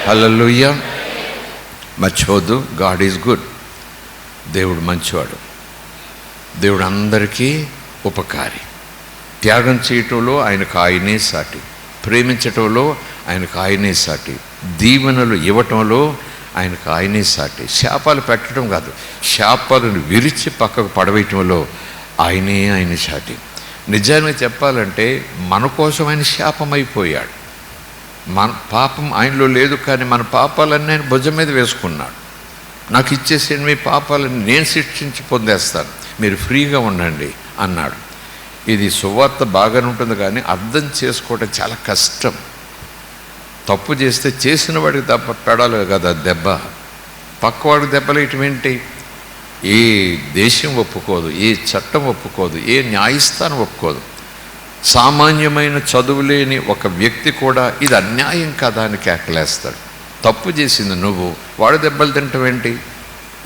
హల్లెలూయా. మర్చిపోద్దు, God is good. దేవుడు మంచివాడు. దేవుడు అందరికీ ఉపకారి. త్యాగం చేయటంలో ఆయనకు ఆయనే సాటి, ప్రేమించటంలో ఆయనకు ఆయనే సాటి, దీవెనలు ఇవ్వటంలో ఆయనకు ఆయనే సాటి. శాపాలు పెట్టడం కాదు, శాపాలను విరిచి పక్కకు పడవేయటంలో ఆయన సాటి. నిజానికి చెప్పాలంటే మన కోసం ఆయన శాపమైపోయాడు. మన పాపం ఆయనలో లేదు, కానీ మన పాపాలన్నీ ఆయన భుజం మీద వేసుకున్నాడు. నాకు ఇచ్చేసేయండి మీ పాపాలను, నేను శిక్షించి పొందేస్తాను, మీరు ఫ్రీగా ఉండండి అన్నాడు. ఇది సువార్త బాగానే ఉంటుంది, కానీ అర్థం చేసుకోవటం చాలా కష్టం. తప్పు చేస్తే చేసిన వాడికి తప్ప పెడాలి కదా దెబ్బ, పక్కవాడికి దెబ్బలేయటం ఏంటి? ఏ దేశం ఒప్పుకోదు, ఏ చట్టం ఒప్పుకోదు, ఏ న్యాయస్థానం ఒప్పుకోదు. సామాన్యమైన చదువు లేని ఒక వ్యక్తి కూడా ఇది అన్యాయం కదా అని కేకలేస్తాడు. తప్పు చేసింది నువ్వు, వాడు దెబ్బలు తినటం ఏంటి?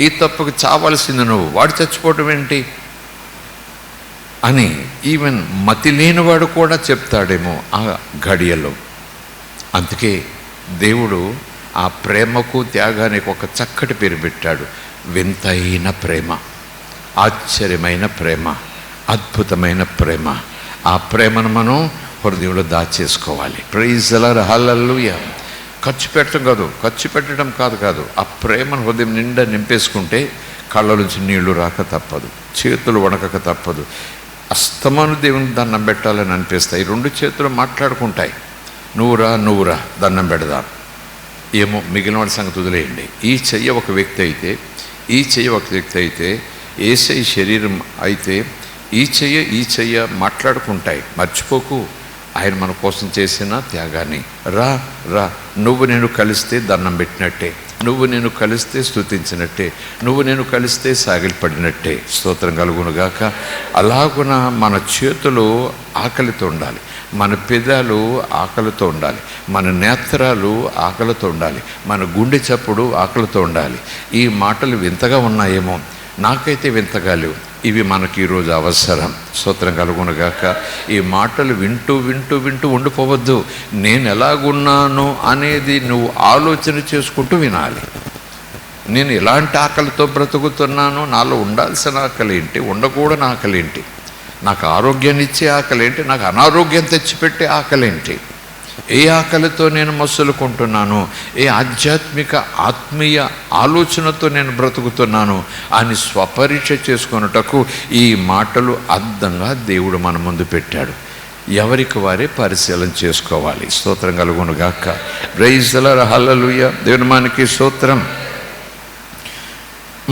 ఈ తప్పుకు చావాల్సింది నువ్వు, వాడు చచ్చిపోవటం ఏంటి అని ఈవెన్ మతి లేనివాడు కూడా చెప్తాడేమో ఆ ఘడియలో. అందుకే దేవుడు ఆ ప్రేమకు త్యాగానికి ఒక చక్కటి పేరు పెట్టాడు, వింతైన ప్రేమ, ఆశ్చర్యమైన ప్రేమ, అద్భుతమైన ప్రేమ. ఆ ప్రేమను మనం హృదయంలో దాచేసుకోవాలి. ప్రైజ్ ది లార్డ్, హల్లెలూయా. ఖర్చు పెట్టడం కాదు. ఆ ప్రేమను హృదయం నిండా నింపేసుకుంటే కళ్ళ నుంచి నీళ్లు రాక తప్పదు, చేతులు వణకక తప్పదు. అస్తమాను దేవుని దండం పెట్టాలని అనిపిస్తాయి. రెండు చేతులు మాట్లాడుకుంటాయి, నువ్వురా దండం పెడదాం. ఏమో మిగిలిన వాడి సంగతి వదిలేయండి. ఈ చెయ్య ఒక వ్యక్తి అయితే, ఏసై శరీరం అయితే ఈ చెయ్య మాట్లాడుకుంటాయి. మర్చిపోకు ఆయన మన కోసం చేసిన త్యాగాన్ని. రా నువ్వు నేను కలిస్తే దండం పెట్టినట్టే, నువ్వు నేను కలిస్తే స్తుతించినట్టే, నువ్వు నేను కలిస్తే సాగిలపడినట్టే. స్తోత్రం కలుగునుగాక. అలాగున మన చేతులు ఆకలితో ఉండాలి, మన పెదాలు ఆకలితో ఉండాలి, మన నేత్రాలు ఆకలితో ఉండాలి, మన గుండె చప్పుడు ఆకలితో ఉండాలి. ఈ మాటలు వింతగా ఉన్నాయేమో, నాకైతే వింతగా లేవు. ఇవి మనకి ఈరోజు అవసరం. స్తోత్రం కలుగునుగాక. ఈ మాటలు వింటూ ఉండిపోవద్దు. నేను ఎలాగున్నాను అనేది నువ్వు ఆలోచన చేసుకుంటూ వినాలి. నేను ఎలాంటి ఆకలితో బ్రతుకుతున్నాను, నాలో ఉండాల్సిన ఆకలేంటి, ఉండకూడని ఆకలేంటి, నాకు ఆరోగ్యాన్ని ఇచ్చే ఆకలేంటి, నాకు అనారోగ్యం తెచ్చిపెట్టే ఆకలేంటి, ఏ ఆకలితో నేను మసులుకుంటున్నాను, ఏ ఆత్మీయ ఆలోచనతో నేను బ్రతుకుతున్నాను అని స్వపరీక్ష చేసుకొనుటకు ఈ మాటలు అర్థంగా దేవుడు మన ముందు పెట్టాడు. ఎవరికి వారే పరిశీలన చేసుకోవాలి. స్తోత్రం కలుగునుగాక. Praise the lord, hallelujah. దేవుని మనకి స్తోత్రం.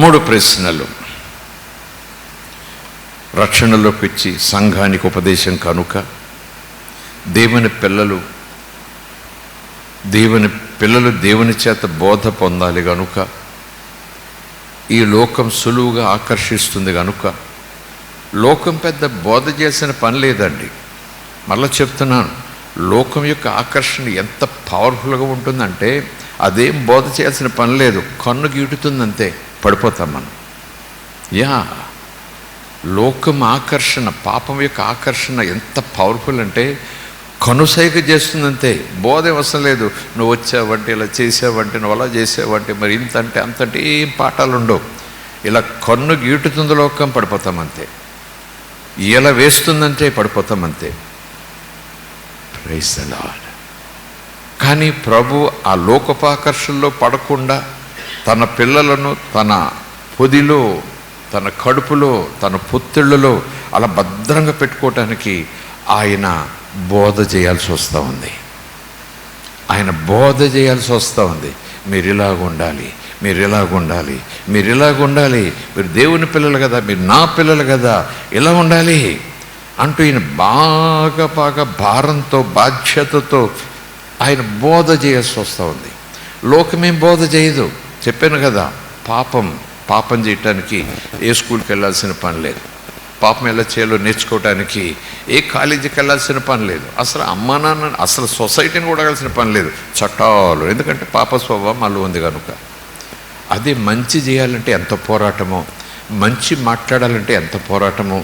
3 ప్రశ్నలు రక్షణలోకి వచ్చి సంఘానికి ఉపదేశం కనుక, దేవుని పిల్లలు దేవుని చేత బోధ పొందాలి కనుక, ఈ లోకం సులువుగా ఆకర్షిస్తుంది కనుక. లోకం పెద్ద బోధ చేసిన పని లేదండి. మళ్ళీ చెప్తున్నాను, లోకం యొక్క ఆకర్షణ ఎంత పవర్ఫుల్గా ఉంటుందంటే అదేం బోధ చేయాల్సిన పని లేదు, కన్ను గీటుతుందంతే, పడిపోతాం మనం. లోకం ఆకర్షణ, పాపం యొక్క ఆకర్షణ ఎంత పవర్ఫుల్ అంటే కనుసైగ చేస్తుందంతే, బోధ అవసరం లేదు. నువ్వు వచ్చావంటే, ఇలా చేసావంటే, నువ్వు అలా చేసావంటే, మరి ఇంత అంటే అంతంటే ఏం పాఠాలు ఉండవు. ఇలా కన్ను గీటుతుంది లోకం, పడిపోతామంతే. ఇలా వేస్తుందంటే పడిపోతామంతే. Praise the Lord. కానీ ప్రభు ఆ లోకపాకర్షణలో పడకుండా తన పిల్లలను తన పొదిలో, తన కడుపులో, తన పొత్తిళ్లలో అలా భద్రంగా పెట్టుకోవటానికి ఆయన బోధ చేయాల్సి వస్తూ ఉంది. మీరు ఇలాగుండాలి, మీరు దేవుని పిల్లలు కదా, మీరు నా పిల్లలు కదా, ఇలా ఉండాలి అంటూ ఈయన బాగా భారంతో, బాధ్యతతో ఆయన బోధ చేయాల్సి వస్తూ ఉంది. లోకమేం బోధ చేయదు. చెప్పాను కదా, పాపం చేయటానికి ఏ స్కూల్కి వెళ్ళాల్సిన పని లేదు, పాపం ఎలా చేయాలో నేర్చుకోవడానికి ఏ కాలేజీకి వెళ్ళాల్సిన పని లేదు, అసలు అమ్మా నాన్న, అసలు సొసైటీని కూడా వెళ్ళాల్సిన పని లేదు. చట్టాలు, ఎందుకంటే పాప స్వభావం అల్లు ఉంది కనుక. అదే మంచి చేయాలంటే ఎంత పోరాటమో, మంచి మాట్లాడాలంటే ఎంత పోరాటమో,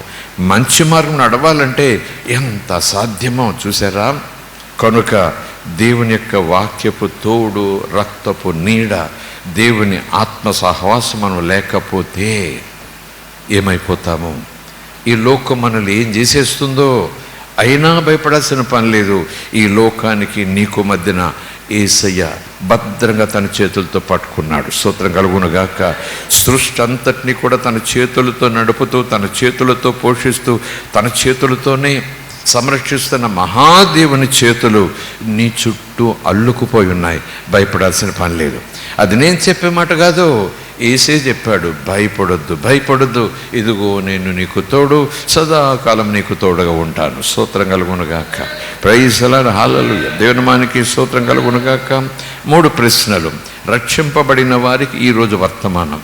మంచి మార్గం నడవాలంటే ఎంత అసాధ్యమో చూసారా. కనుక దేవుని యొక్క వాక్యపు తోడు, రక్తపు నీడ, దేవుని ఆత్మ సహవాసం మనం లేకపోతే ఏమైపోతాము? ఈ లోకం మనల్ని ఏం చేసేస్తుందో అయినా భయపడాల్సిన పని లేదు. ఈ లోకానికి నీకు మధ్యన యేసయ్య భద్రంగా తన చేతులతో పట్టుకున్నాడు. స్తోత్రం కలుగునుగాక. సృష్టి అంతటినీ కూడా తన చేతులతో నడుపుతూ, తన చేతులతో పోషిస్తూ, తన చేతులతోనే సంరక్షిస్తున్న మహాదేవుని చేతులు నీ చుట్టూ అల్లుకుపోయి ఉన్నాయి. భయపడాల్సిన పని లేదు. అది నేను చెప్పే మాట కాదు, యేసే చెప్పాడు, భయపడొద్దు, భయపడొద్దు, ఇదిగో నేను నీకు తోడు, సదాకాలం నీకు తోడుగా ఉంటాను. స్తోత్రం కలుగునుగాక. Praise the lord, hallelujah. దేవుని నామానికి స్తోత్రం కలుగునుగాక. 3 ప్రశ్నలు. రక్షింపబడిన వారికి ఈరోజు వర్తమానం,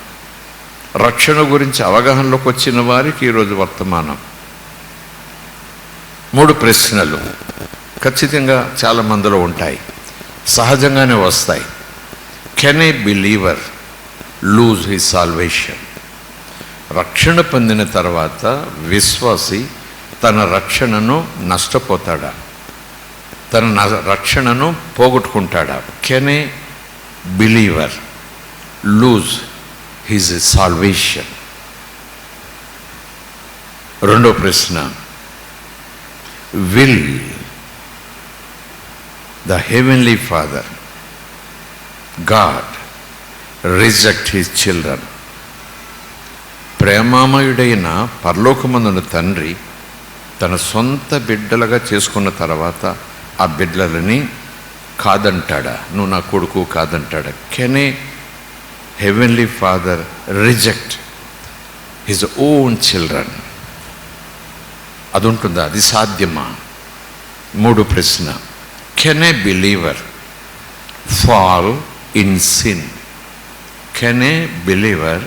రక్షణ గురించి అవగాహనలోకి వచ్చిన వారికి ఈరోజు వర్తమానం. 3 ప్రశ్నలు ఖచ్చితంగా చాలా మందిలో ఉంటాయి, సహజంగానే వస్తాయి. Can a believer lose his salvation? రక్షణ పొందిన తర్వాత విశ్వాసి తన రక్షణను నష్టపోతాడా? తన రక్షణను పోగొట్టుకుంటాడా? Can a believer lose his salvation? 2వ ప్రశ్న, will the heavenly Father, God, reject his children? ప్రేమామయుడైన పరలోకమందున తండ్రి తన సొంత బిడ్డలుగా చేసుకున్న తర్వాత ఆ బిడ్డలని కాదంటాడా? నువ్వు నా కొడుకు కాదంటాడా? Can a heavenly father reject his own children? అది ఉంటుందా? అది సాధ్యమా? 3వ ప్రశ్న, can a believer fall in sin? Can a believer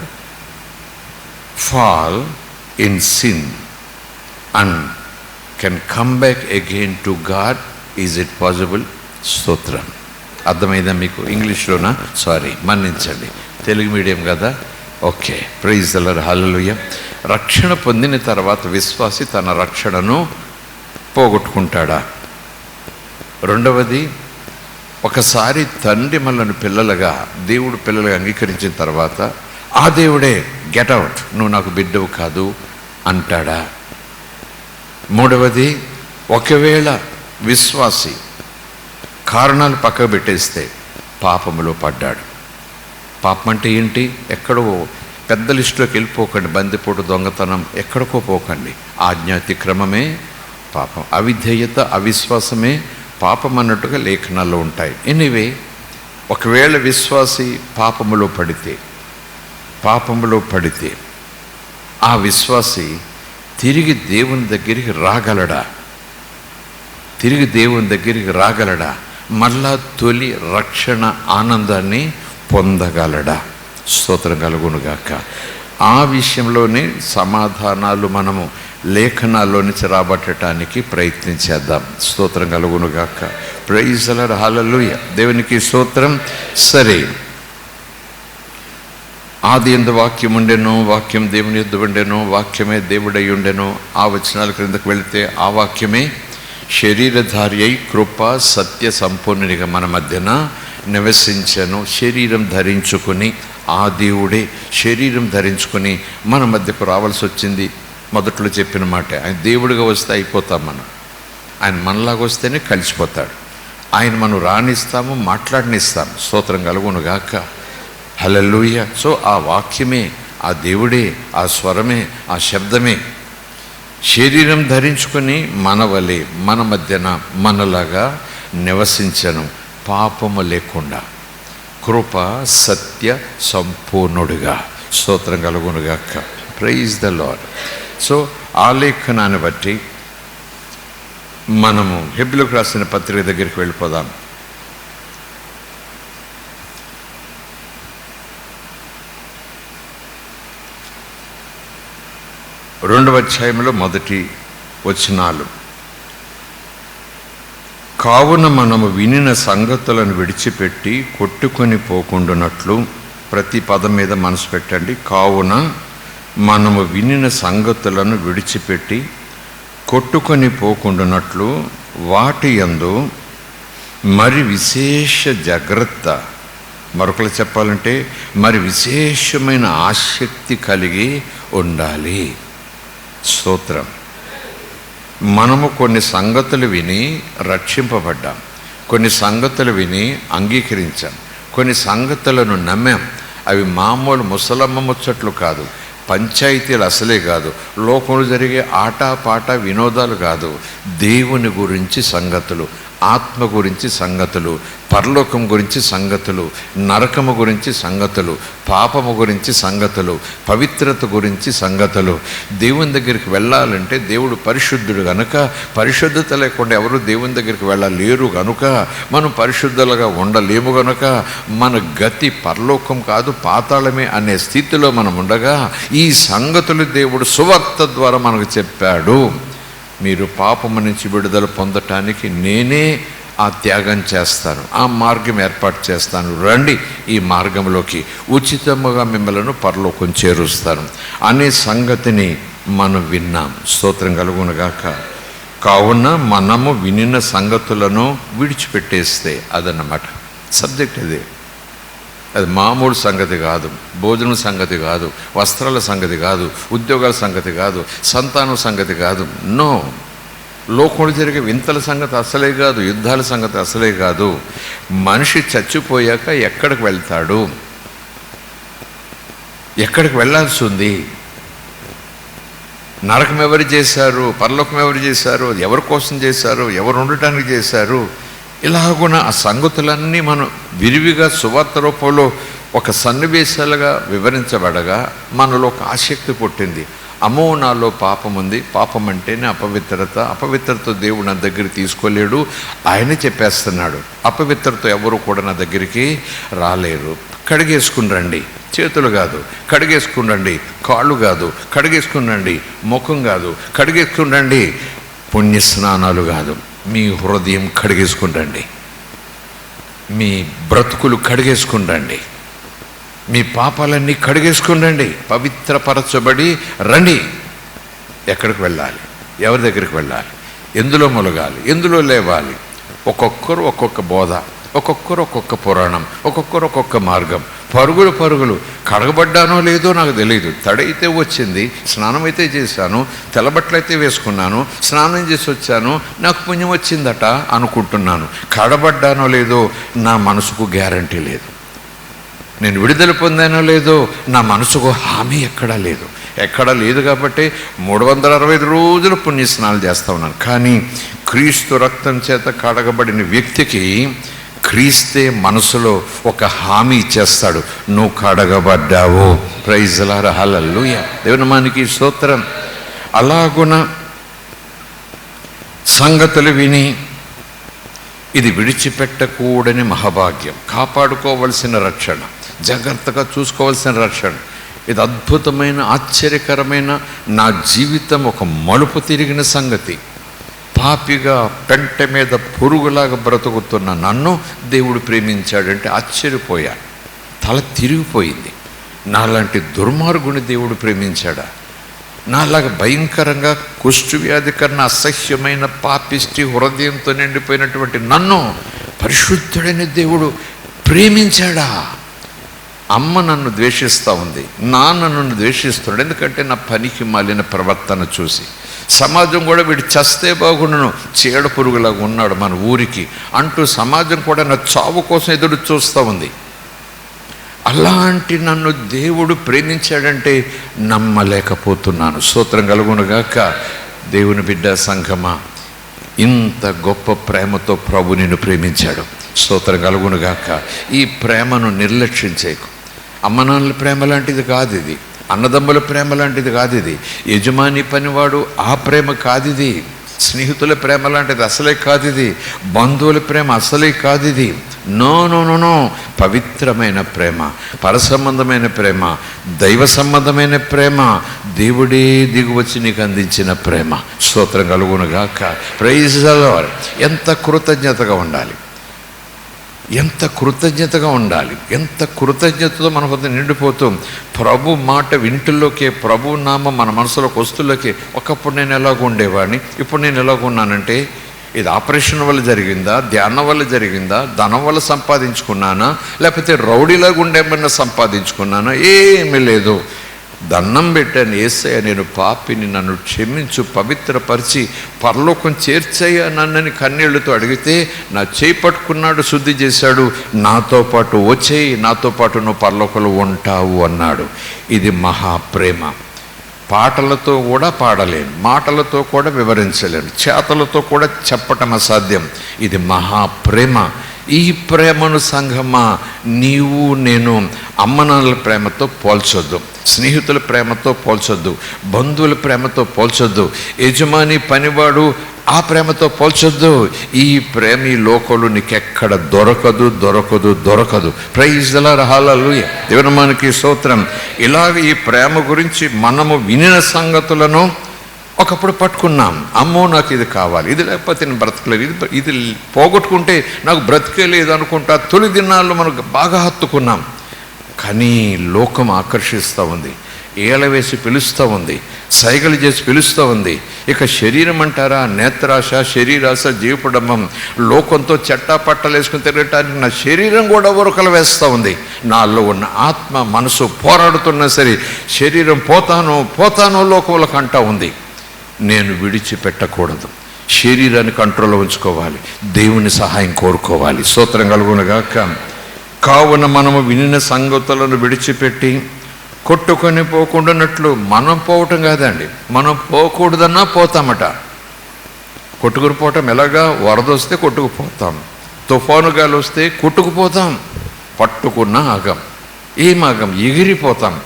fall in sin and can come back again to God? Is it possible? స్తోత్రం. అర్థమైందా మీకు? ఇంగ్లీష్లోనా? సారీ, మన్నించండి, తెలుగు మీడియం కదా. Okay, praise the lord, hallelujah. రక్షణ పొందిన తర్వాత విశ్వాసి తన రక్షణను పోగొట్టుకుంటాడా? 2వది, ఒకసారి తండ్రి మనల్ని పిల్లలుగా, దేవుడు పిల్లలుగా అంగీకరించిన తర్వాత ఆ దేవుడే గెట్ అవుట్, నువ్వు నాకు బిడ్డవు కాదు అంటాడా? 3వది, ఒకవేళ విశ్వాసి కారణాలు పక్కకు పెట్టేస్తే పాపములో పడ్డాడు. పాపం అంటే ఏంటి? ఎక్కడో పెద్ద లిస్టులోకి వెళ్ళిపోకండి. బందిపోటు, దొంగతనం, ఎక్కడికో పోకండి. ఆజ్ఞాతిక్రమమే పాపం, అవిధేయత, అవిశ్వాసమే పాపం అన్నట్టుగా లేఖనాల్లో ఉంటాయి. ఎనీవే, ఒకవేళ విశ్వాసి పాపములో పడితే ఆ విశ్వాసి తిరిగి దేవుని దగ్గరికి రాగలడా? మళ్ళా తొలి రక్షణ ఆనందాన్ని పొందగలడా? స్తోత్రం కలుగునుగాక. ఆ విషయంలోనే సమాధానాలు మనము లేఖనాల్లో నుంచి రాబట్టడానికి ప్రయత్నించేద్దాం. స్తోత్రం కలుగునుగాక. ప్రైజ్ ది లార్డ్, హల్లెలూయా. దేవునికి స్తోత్రం. సరే, ఆది యందు వాక్యం ఉండెను, వాక్యం దేవుని యొద్ద ఉండెను, వాక్యమే దేవుడై ఉండెను. ఆ వచనాల క్రిందకు వెళితే ఆ వాక్యమే శరీరధారి అయి కృప సత్య సంపూర్ణునిగా మన మధ్యన నివసించెను. శరీరం ధరించుకుని, ఆ దేవుడే శరీరం ధరించుకుని మన మధ్యకు రావాల్సి వచ్చింది. మొదట్లో చెప్పిన మాట, ఆయన దేవుడిగా వస్తే అయిపోతాం మనం, ఆయన మనలాగా వస్తేనే కలిసిపోతాడు. ఆయన మనం రాణిస్తాము, మాట్లాడనిస్తాము. స్తోత్రం కలుగునుగాక. హల్లెలూయా. సో ఆ వాక్యమే, ఆ దేవుడే, ఆ స్వరమే, ఆ శబ్దమే శరీరం ధరించుకొని మన వలె మన మధ్యన మనలాగా నివసించను, పాపము లేకుండా, కృప సత్య సంపూర్ణుడిగా. స్తోత్రం కలుగునుగాక. Praise the lord. సో ఆ లేఖనాన్ని బట్టి మనము హెబ్రీయులకు రాసిన పత్రిక దగ్గరికి వెళ్ళిపోదాం. 2వ అధ్యాయంలో మొదటి వచనాలు. కావున మనము వినిన సంగతులను విడిచిపెట్టి కొట్టుకొని పోకుండానట్లు, ప్రతి పదం మీద మనసు పెట్టండి. కావున మనము వినిన సంగతులను విడిచిపెట్టి కొట్టుకొని పోకుండానట్లు వాటి యందు మరి విశేష జాగ్రత్త, మరొకరు చెప్పాలంటే మరి విశేషమైన ఆసక్తి కలిగి ఉండాలి. స్తోత్రం. మనము కొన్ని సంగతులు విని రక్షింపబడ్డాం, కొన్ని సంగతులు విని అంగీకరించాం, కొన్ని సంగతులను నమ్మాం. అవి మామూలు ముసలమ్మ ముచ్చట్లు కాదు, పంచాయతీలు అసలే కాదు, లోకంలో జరిగే ఆటపాట వినోదాలు కాదు. దేవుని గురించి సంగతులు, ఆత్మ గురించి సంగతులు, పరలోకం గురించి సంగతులు, నరకము గురించి సంగతులు, పాపము గురించి సంగతులు, పవిత్రత గురించి సంగతులు. దేవుని దగ్గరికి వెళ్ళాలంటే దేవుడు పరిశుద్ధుడు గనుక, పరిశుద్ధత లేకుండా ఎవరు దేవుని దగ్గరికి వెళ్ళలేరు గనుక, మనం పరిశుద్ధులుగా ఉండలేము గనుక మన గతి పరలోకం కాదు పాతాళమే అనే స్థితిలో మనం ఉండగా ఈ సంగతులు దేవుడు సువార్త ద్వారా మనకు చెప్పాడు. మీరు పాపము నుంచి విడుదల పొందటానికి నేనే ఆ త్యాగం చేస్తాను, ఆ మార్గం ఏర్పాటు చేస్తాను, రండి ఈ మార్గంలోకి, ఉచితముగా మిమ్మల్ని పరలోకం చేరుస్తాను అనే సంగతిని మనం విన్నాం. స్తోత్రం కలుగునుగాక. కావున మనము వినిన సంగతులను విడిచిపెట్టేస్తే, అదన్నమాట సబ్జెక్ట్. అది మామూలు సంగతి కాదు, భోజనం సంగతి కాదు, వస్త్రాల సంగతి కాదు, ఉద్యోగాల సంగతి కాదు, సంతానం సంగతి కాదు. నో, లోకంలో జరిగే వింతల సంగతి అసలే కాదు, యుద్ధాల సంగతి అసలే కాదు. మనిషి చచ్చిపోయాక ఎక్కడికి వెళ్తాడు, ఎక్కడికి వెళ్ళాల్సి ఉంది, నరకం ఎవరు చేశారు, పరలోకం ఎవరు చేశారు, ఎవరి కోసం చేశారు, ఎవరు ఉండటానికి చేశారు, ఇలాగున ఆ సంగతులన్నీ మనం విరివిగా సువార్త రూపంలో ఒక సన్నివేశాలుగా వివరించబడగా మనలో ఒక ఆసక్తి పుట్టింది. అమ్మో, నాలో పాపం ఉంది, పాపం అంటేనే అపవిత్రత, అపవిత్రత దేవుడు నా దగ్గరికి తీసుకోలేడు, ఆయనే చెప్పేస్తున్నాడు. అపవిత్రత ఎవరు కూడా నా దగ్గరికి రాలేరు. కడిగేసుకుని రండి, చేతులు కాదు కడిగేసుకుని రండి, కాళ్ళు కాదు కడిగేసుకుని రండి, ముఖం కాదు కడిగేసుకుని రండి, పుణ్య స్నానాలు కాదు, మీ హృదయం కడిగేసుకుని రండి, మీ బ్రతుకులు కడిగేసుకుని రండి, మీ పాపాలన్నీ కడిగేసుకుని రండి, పవిత్రపరచబడి రండి. ఎక్కడికి వెళ్ళాలి, ఎవరి దగ్గరికి వెళ్ళాలి, ఎందులో మొలగాలి, ఎందులో లేవాలి? ఒక్కొక్కరు ఒక్కొక్క బోధ, ఒక్కొక్కరు ఒక్కొక్క పురాణం, ఒక్కొక్కరు ఒక్కొక్క మార్గం. పరుగులు కడగబడ్డానో లేదో నాకు తెలియదు, తడైతే వచ్చింది, స్నానం అయితే చేశాను, తెల్లబట్టలు అయితే వేసుకున్నాను, స్నానం చేసి వచ్చాను, నాకు పుణ్యం వచ్చిందట అనుకుంటున్నాను. కడబడ్డానో లేదో నా మనసుకు గ్యారంటీ లేదు, నేను విడుదల పొందానో లేదో నా మనసుకు హామీ ఎక్కడా లేదు కాబట్టి 365 రోజులు పుణ్యస్నానాలు చేస్తూ ఉన్నాను. కానీ క్రీస్తు రక్తం చేత కడగబడిన వ్యక్తికి క్రీస్తే మనసులో ఒక హామీ ఇచ్చేస్తాడు, నువ్వు కడగబడ్డావు. ప్రైజ్ ది లార్డ్, హల్లెలూయా, దేవుని నామానికి స్తోత్రం. అలాగున సంగతులు విని ఇది విడిచిపెట్టకూడని మహాభాగ్యం, కాపాడుకోవలసిన రక్షణ, జాగ్రత్తగా చూసుకోవాల్సిన రక్షణ. ఇది అద్భుతమైన ఆశ్చర్యకరమైన, నా జీవితం ఒక మలుపు తిరిగిన సంగతి. పాపిగా పెంట మీద పురుగులాగా బ్రతుకుతున్న నన్ను దేవుడు ప్రేమించాడంటే ఆశ్చర్యపోయా, తల తిరిగిపోయింది. నాలాంటి దుర్మార్గుని దేవుడు ప్రేమించాడా? నాలాగా భయంకరంగా కుష్ఠవ్యాధి కన్నా అసహ్యమైన పాపిష్టి హృదయంతో నిండిపోయినటువంటి నన్ను పరిశుద్ధుడైన దేవుడు ప్రేమించాడా? అమ్మ నన్ను ద్వేషిస్తూ ఉంది, నాన్న నన్ను ద్వేషిస్తున్నాడు, ఎందుకంటే నా పనికి మాలిన ప్రవర్తన చూసి. సమాజం కూడా వీడు చస్తే బాగుండును, చీడ పురుగులాగా ఉన్నాడు మన ఊరికి అంటూ సమాజం కూడా నా చావు కోసం ఎదురు చూస్తూ ఉంది. అలాంటి నన్ను దేవుడు ప్రేమించాడంటే నమ్మలేకపోతున్నాను. స్తోత్రం కలుగునుగాక. దేవుని బిడ్డ సంఘమా, ఇంత గొప్ప ప్రేమతో ప్రభు నిన్ను ప్రేమించాడు. స్తోత్రం కలుగునుగాక. ఈ ప్రేమను నిర్లక్ష్యం చేయకు. అమ్మనాన్నల ప్రేమ లాంటిది కాదు ఇది, అన్నదమ్ముల ప్రేమ లాంటిది కాదు ఇది, యజమాని పనివాడు ఆ ప్రేమ కాదు ఇది, స్నేహితుల ప్రేమ లాంటిది అసలే కాదు ఇది, బంధువుల ప్రేమ అసలే కాదు ఇది. నో నో నో నో, పవిత్రమైన ప్రేమ, పరసంబంధమైన ప్రేమ, దైవ సంబంధమైన ప్రేమ, దేవుడే దిగువచ్చి నీకు అందించిన ప్రేమ. స్తోత్రం కలుగునుగాక. Praise the lord. ఎంత కృతజ్ఞతగా ఉండాలి, ఎంత కృతజ్ఞతగా ఉండాలి, ఎంత కృతజ్ఞతతో మన వద్ద నిండిపోతాం. ప్రభు మాట వింటుల్లోకే, ప్రభు నామం మన మనసులోకి వస్తుల్లోకే. ఒకప్పుడు నేను ఎలాగ ఉండేవాడిని, ఇప్పుడు నేను ఎలాగ ఉన్నానంటే ఇది ఆపరేషన్ వల్ల జరిగిందా, ధ్యానం వల్ల జరిగిందా, ధనం వల్ల సంపాదించుకున్నానా, లేకపోతే రౌడీలాగా ఉండేమన్నా సంపాదించుకున్నానా? ఏమీ లేదు. దండం పెట్టాను, యేసయ్య నేను పాపిని, నన్ను క్షమించు, పవిత్రపరిచి పరలోకం చేర్చయ్యా నన్నని కన్నీళ్లతో అడిగితే నా చేయి పట్టుకున్నాడు, శుద్ధి చేశాడు, నాతో పాటు వచ్చేయి, నాతో పాటు నువ్వు పరలోకంలో ఉంటావు అన్నాడు. ఇది మహాప్రేమ. పాటలతో కూడా పాడలేను, మాటలతో కూడా వివరించలేను, చేతలతో కూడా చెప్పటం అసాధ్యం. ఇది మహాప్రేమ. ఈ ప్రేమను సంఘమా నీవు నేను అమ్మనాన్నల ప్రేమతో పోల్చొద్దు, స్నేహితుల ప్రేమతో పోల్చొద్దు, బంధువుల ప్రేమతో పోల్చొద్దు, యజమాని పనివాడు ఆ ప్రేమతో పోల్చొద్దు. ఈ ప్రేమ ఈ లోకంలో నీకెక్కడ దొరకదు దొరకదు దొరకదు. ప్రైజ్ ది లార్డ్, హల్లెలూయా, దేవుని మనకి స్తోత్రం. ఇలాగ ఈ ప్రేమ గురించి మనము వినిన సంగతులను ఒకప్పుడు పట్టుకున్నాం. అమ్మో నాకు ఇది కావాలి, ఇది లేకపోతే నేను బ్రతకలేదు, ఇది పోగొట్టుకుంటే నాకు బ్రతికే లేదు అనుకుంటా తొలి దినాల్లో మనకు బాగా హత్తుకున్నాం. కానీ లోకం ఆకర్షిస్తూ ఉంది, ఏలవేసి పిలుస్తూ ఉంది, సైగలు చేసి పిలుస్తూ ఉంది. ఇక శరీరం అంటారా, నేత్రాశ, శరీరాశ, జీవపడంబం, లోకంతో చట్టా పట్టలు వేసుకుని తిరగటానికి నా శరీరం కూడా ఉరకలు వేస్తూ ఉంది. నాలో ఉన్న ఆత్మ మనసు పోరాడుతున్నా సరే శరీరం పోతాను పోతాను లోకంలోకి అంటూ ఉంది. నేను విడిచిపెట్టకూడదు, శరీరాన్ని కంట్రోల్లో ఉంచుకోవాలి, దేవుని సహాయం కోరుకోవాలి. స్తోత్రం కలుగునుగాక. కావున మనము వినిన సంగతులను విడిచిపెట్టి కొట్టుకొని పోకుండానట్లు. మనం పోవటం కాదండి, మనం పోకూడదన్నా పోతామట. కొట్టుకుని పోవటం ఎలాగా? వరద వస్తే కొట్టుకుపోతాం, తుఫాను గాలి వస్తే కొట్టుకుపోతాం, పట్టుకున్న ఆగం. ఏం ఆగం? ఎగిరిపోతాం.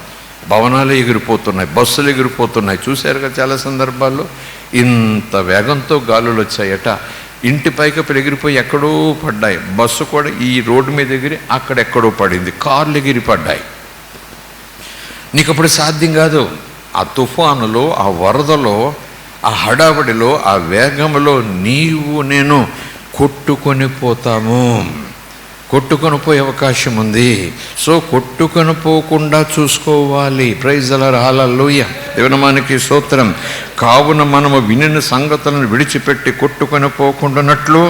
భవనాలు ఎగిరిపోతున్నాయి, బస్సులు ఎగిరిపోతున్నాయి. చూశారుగా చాలా సందర్భాల్లో ఇంత వేగంతో గాలులు వచ్చాయట, ఇంటి పైకప్పులు ఎగిరిపోయి ఎక్కడో పడ్డాయి. బస్సు కూడా ఈ రోడ్డు మీద ఎగిరి అక్కడెక్కడో పడింది, కార్లు ఎగిరి పడ్డాయి. నీకు అప్పుడు సాధ్యం కాదు. ఆ తుఫానులో, ఆ వరదలో, ఆ హడావడిలో, ఆ వేగంలో నీవు నేను కొట్టుకొని పోతాము, కొట్టుకొని పోయే అవకాశం ఉంది. సో కొట్టుకొని పోకుండా చూసుకోవాలి. ప్రైజ్ ది లార్డ్, హల్లెలూయా, దేవుని మనకి స్తోత్రం. కావున మనము వినిన సంగతులను విడిచిపెట్టి కొట్టుకొని పోకుండానట్లు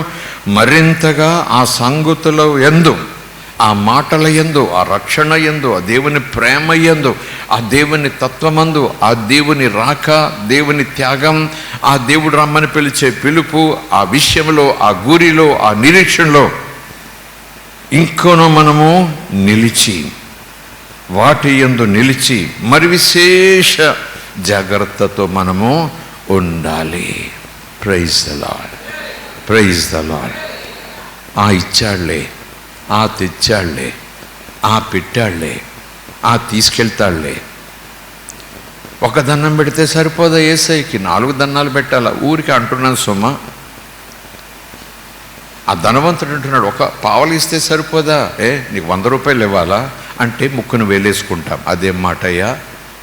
మరింతగా ఆ సంగతుల యందు, ఆ మాటల యందు, ఆ రక్షణ యందు, ఆ దేవుని ప్రేమ యందు, ఆ దేవుని తత్వమందు, ఆ దేవుని రాక, దేవుని త్యాగం, ఆ దేవుడు రమ్మని పిలిచే పిలుపు, ఆ విషయంలో, ఆ గురిలో, ఆ నిరీక్షణలో ఇంకొన మనము నిలిచి, వాటి యందు నిలిచి మరి విశేష జాగ్రత్తతో మనము ఉండాలి. Praise the lord, praise the lord. ఆ ఇచ్చాడులే, ఆ తెచ్చాడులే, ఆ పెట్టాడులే, ఆ తీసుకెళ్తాడులే. ఒక దండం పెడితే సరిపోదా? యేసయ్యకి 4 దండాలు పెట్టాలా? ఊరికి అంటున్నాను సుమా. ఆ ధనవంతుడు అంటున్నాడు, ఒక పావలు ఇస్తే సరిపోదా? నీకు 100 రూపాయలు ఇవ్వాలా అంటే ముక్కును వేలేసుకుంటాం. అదేం మాటయ్యా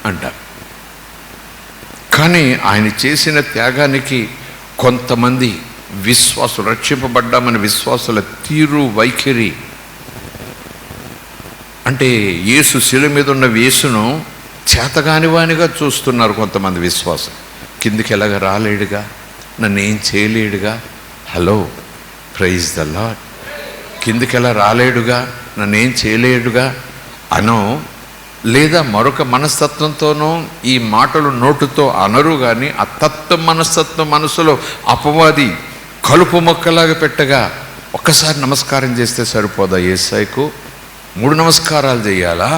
అంటాం. కానీ ఆయన చేసిన త్యాగానికి కొంతమంది విశ్వాసులు, రక్షింపబడ్డామని విశ్వాసుల తీరు, వైఖరి అంటే యేసు శిలువ మీద ఉన్న యేసును చేతగానివానిగా చూస్తున్నారు కొంతమంది విశ్వాసం. కిందికి ఎలాగ రాలేడుగా, నన్ను ఏం చేయలేడుగా. Hello, praise the Lord. కిందికి ఎలా రాలేడుగా, నన్ను ఏం చేయలేడుగా అనో, లేదా మరొక మనస్తత్వంతోనో ఈ మాటలు నోటుతో అనరు. కానీ ఆ తత్వ మనస్తత్వం మనసులో అపవాది కలుపు మొక్కలాగా పెట్టగా ఒక్కసారి నమస్కారం చేస్తే సరిపోదా? యేసయ్యకు 3 నమస్కారాలు చేయాలా?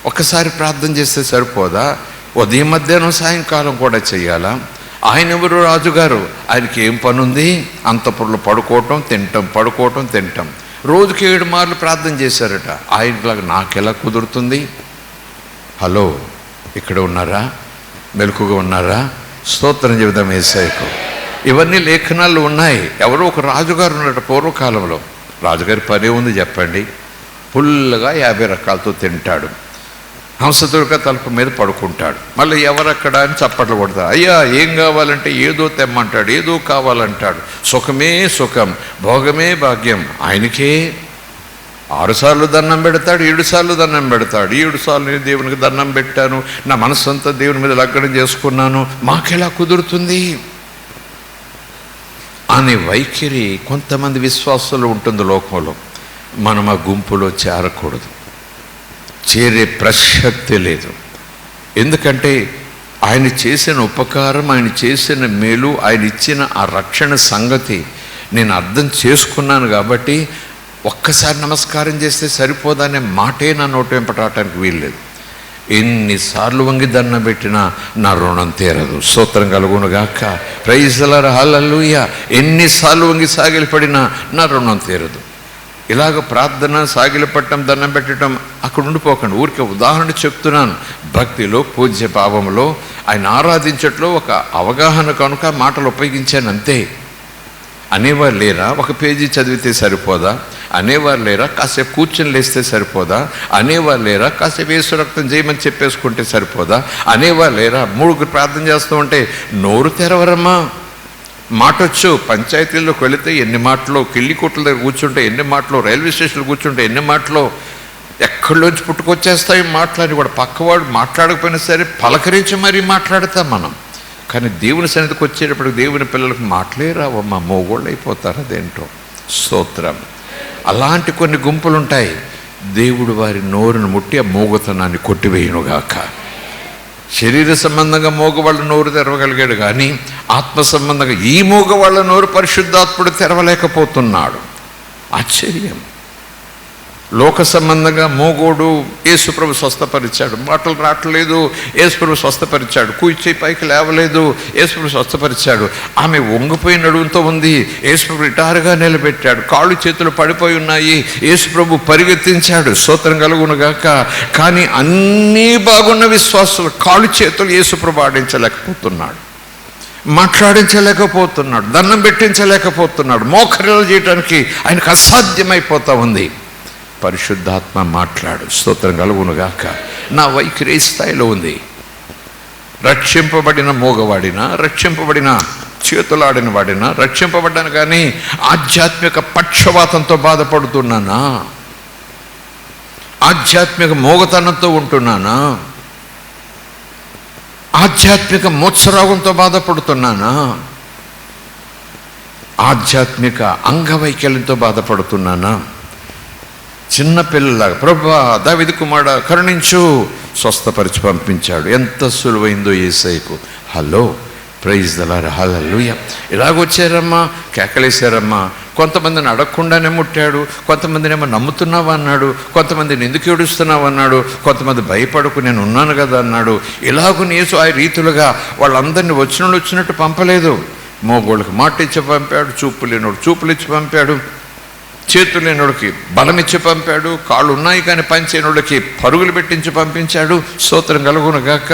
ఒక్కసారి ప్రార్థన చేస్తే సరిపోదా? ఉదయం, మధ్యాహ్నం, సాయంకాలం కూడా చేయాలా? ఆయన ఎవరు? రాజుగారు. ఆయనకి ఏం పని ఉంది? అంతఃపురంలో పడుకోవటం, తినటం, పడుకోవటం, తినటం. రోజుకి 7 మార్లు ప్రార్థన చేశారట. ఆయనలాగా నాకెలా కుదురుతుంది? హలో, ఇక్కడ ఉన్నారా? మెలకుగా ఉన్నారా? స్తోత్రం చెబుదాం యేసయ్యకు. ఇవన్నీ లేఖనాల్లో ఉన్నాయి. ఎవరో ఒక రాజుగారు ఉన్నారట పూర్వకాలంలో. రాజుగారి పనే ఉంది చెప్పండి? ఫుల్గా 50 రకాలతో తింటాడు, హంసతుడిగా తలుపు మీద పడుకుంటాడు. మళ్ళీ ఎవరక్కడ అని చప్పట్లు కొడతారు. అయ్యా ఏం కావాలంటే ఏదో తెమ్మంటాడు, ఏదో కావాలంటాడు. సుఖమే సుఖం, భోగమే భాగ్యం. ఆయనకే 6 సార్లు దండం పెడతాడు, 7 సార్లు దండం పెడతాడు. 7 సార్లు నేను దేవునికి దండం పెట్టాను, నా మనస్సంతా దేవుని మీద లగ్నం చేసుకున్నాను. మాకెలా కుదురుతుంది? అనే వైఖరి కొంతమంది విశ్వాసాలు ఉంటుంది లోకంలో. మనం ఆ గుంపులో చేరకూడదు, చేరే ప్రసక్తి లేదు. ఎందుకంటే ఆయన చేసిన ఉపకారం, ఆయన చేసిన మేలు, ఆయన ఇచ్చిన ఆ రక్షణ సంగతి నేను అర్థం చేసుకున్నాను కాబట్టి ఒక్కసారి నమస్కారం చేస్తే సరిపోదనే మాటే నా నోటి వెంపట రావటానికి వీల్లేదు. ఎన్నిసార్లు వంగి దండం పెట్టినా నా రుణం తీరదు. స్తోత్రం కలుగునుగాక. ప్రైజ్ ది లార్డ్, హల్లెలూయా. ఎన్నిసార్లు వంగి సాగిలపడినా నా రుణం తీరదు. ఇలాగ ప్రార్థన, సాగిలపట్టడం, దండం పెట్టడం అక్కడ ఉండిపోకండి. ఊరికే ఉదాహరణ చెప్తున్నాను. భక్తిలో, పూజ్య భావంలో, ఆయన ఆరాధించట్లో ఒక అవగాహన కనుక మాటలు ఉపయోగించాను అంతే. అనేవారు లేరా? ఒక పేజీ చదివితే సరిపోదా? అనేవారు లేరా? కాసేపు కూర్చొని లేస్తే సరిపోదా? అనేవారు లేరా? కాసేపు యేసు రక్తం చేయమని చెప్పేసుకుంటే సరిపోదా? అనేవారు లేరా? 3 ప్రార్థన చేస్తూ ఉంటే నోరు తెరవరమ్మా. మాటొచ్చు. పంచాయతీల్లోకి వెళితే ఎన్ని మాటలో, కిళ్ళి కొట్ల దగ్గర కూర్చుంటే ఎన్ని మాటలో, రైల్వే స్టేషన్లో కూర్చుంటే ఎన్ని మాటలో, ఎక్కడిలోంచి పుట్టుకొచ్చేస్తాయి మాటలని కూడా. పక్కవాడు మాట్లాడకపోయినా సరే పలకరించి మరీ మాట్లాడతాం మనం. కానీ దేవుని సన్నిధికి వచ్చేటప్పుడు దేవుని పిల్లలకు మాటలే రావమ్మా, మోగోళ్ళు అయిపోతారు. అదేంటో. స్తోత్రం. అలాంటి కొన్ని గుంపులు ఉంటాయి. దేవుడు వారి నోరును ముట్టి ఆ మోగుతనాన్ని కొట్టివేయునుగాక. శరీర సంబంధంగా మోగవాళ్ళ నోరు తెరవగలిగాడు, కానీ ఆత్మ సంబంధంగా ఈ మోగవాళ్ళ నోరు పరిశుద్ధాత్ముడు తెరవలేకపోతున్నాడు. ఆశ్చర్యం. లోక సంబంధంగా మోగోడు యేసుప్రభు స్వస్థపరిచాడు, మాటలు రావట్లేదు, యేసుప్రభు స్వస్థపరిచాడు. కూర్చే పైకి లేవలేదు, యేసుప్రభు స్వస్థపరిచాడు. ఆమె వంగిపోయి నడుముతో ఉంది, యేసుప్రభు రిటారుగా నిలబెట్టాడు. కాళ్ళు చేతులు పడిపోయి ఉన్నాయి, యేసుప్రభు పరిగెత్తించాడు. స్తోత్రం కలుగునుగాక. కానీ అన్నీ బాగున్న విశ్వాసులు కాళ్ళు చేతులు యేసుప్రభు ఆడించలేకపోతున్నాడు, మాట్లాడించలేకపోతున్నాడు, దండం పెట్టించలేకపోతున్నాడు. మోకరిలు చేయడానికి ఆయనకు అసాధ్యమైపోతా ఉంది. పరిశుద్ధాత్మ మాట్లాడు. స్తోత్రం కలుగునుగాక. నా వైఖరి ఏ స్థాయిలో ఉంది? రక్షింపబడిన మోగవాడినా, రక్షింపబడిన చేతులాడిన వాడినా, రక్షింపబడ్డాను కానీ ఆధ్యాత్మిక పక్షవాతంతో బాధపడుతున్నానా? ఆధ్యాత్మిక మోగతనంతో ఉంటున్నానా? ఆధ్యాత్మిక మోత్సరాగంతో బాధపడుతున్నానా? ఆధ్యాత్మిక అంగవైకల్యంతో బాధపడుతున్నానా? చిన్నపిల్లలాగా ప్రభువా దావీదు కుమారుడా కరుణించు, స్వస్థపరిచి పంపించాడు. ఎంత సులువైందో యేసయ్యకు. హలో, ప్రైజ్ ది లార్డ్, హల్లెలూయా. ఇలాగొచ్చారమ్మా, కేకలేశారమ్మా. కొంతమందిని అడగకుండానే ముట్టాడు, కొంతమందినేమో నమ్ముతున్నావా అన్నాడు, కొంతమందిని ఎందుకు ఏడుస్తున్నావు అన్నాడు, కొంతమంది భయపడకు నేను ఉన్నాను కదా అన్నాడు. ఇలాగ యేసు ఆ రీతులుగా వాళ్ళందరినీ వచ్చినట్టు పంపలేదు. మోగోళ్ళకి మాట ఇచ్చి పంపాడు, చూపు లేనోడు చూపులు ఇచ్చి పంపాడు, చేతులు లేనోడికి బలం ఇచ్చి పంపాడు, కాళ్ళు ఉన్నాయి కానీ పనిచేయనోడికి పరుగులు పెట్టించి పంపించాడు. స్తోత్రం కలుగునుగాక.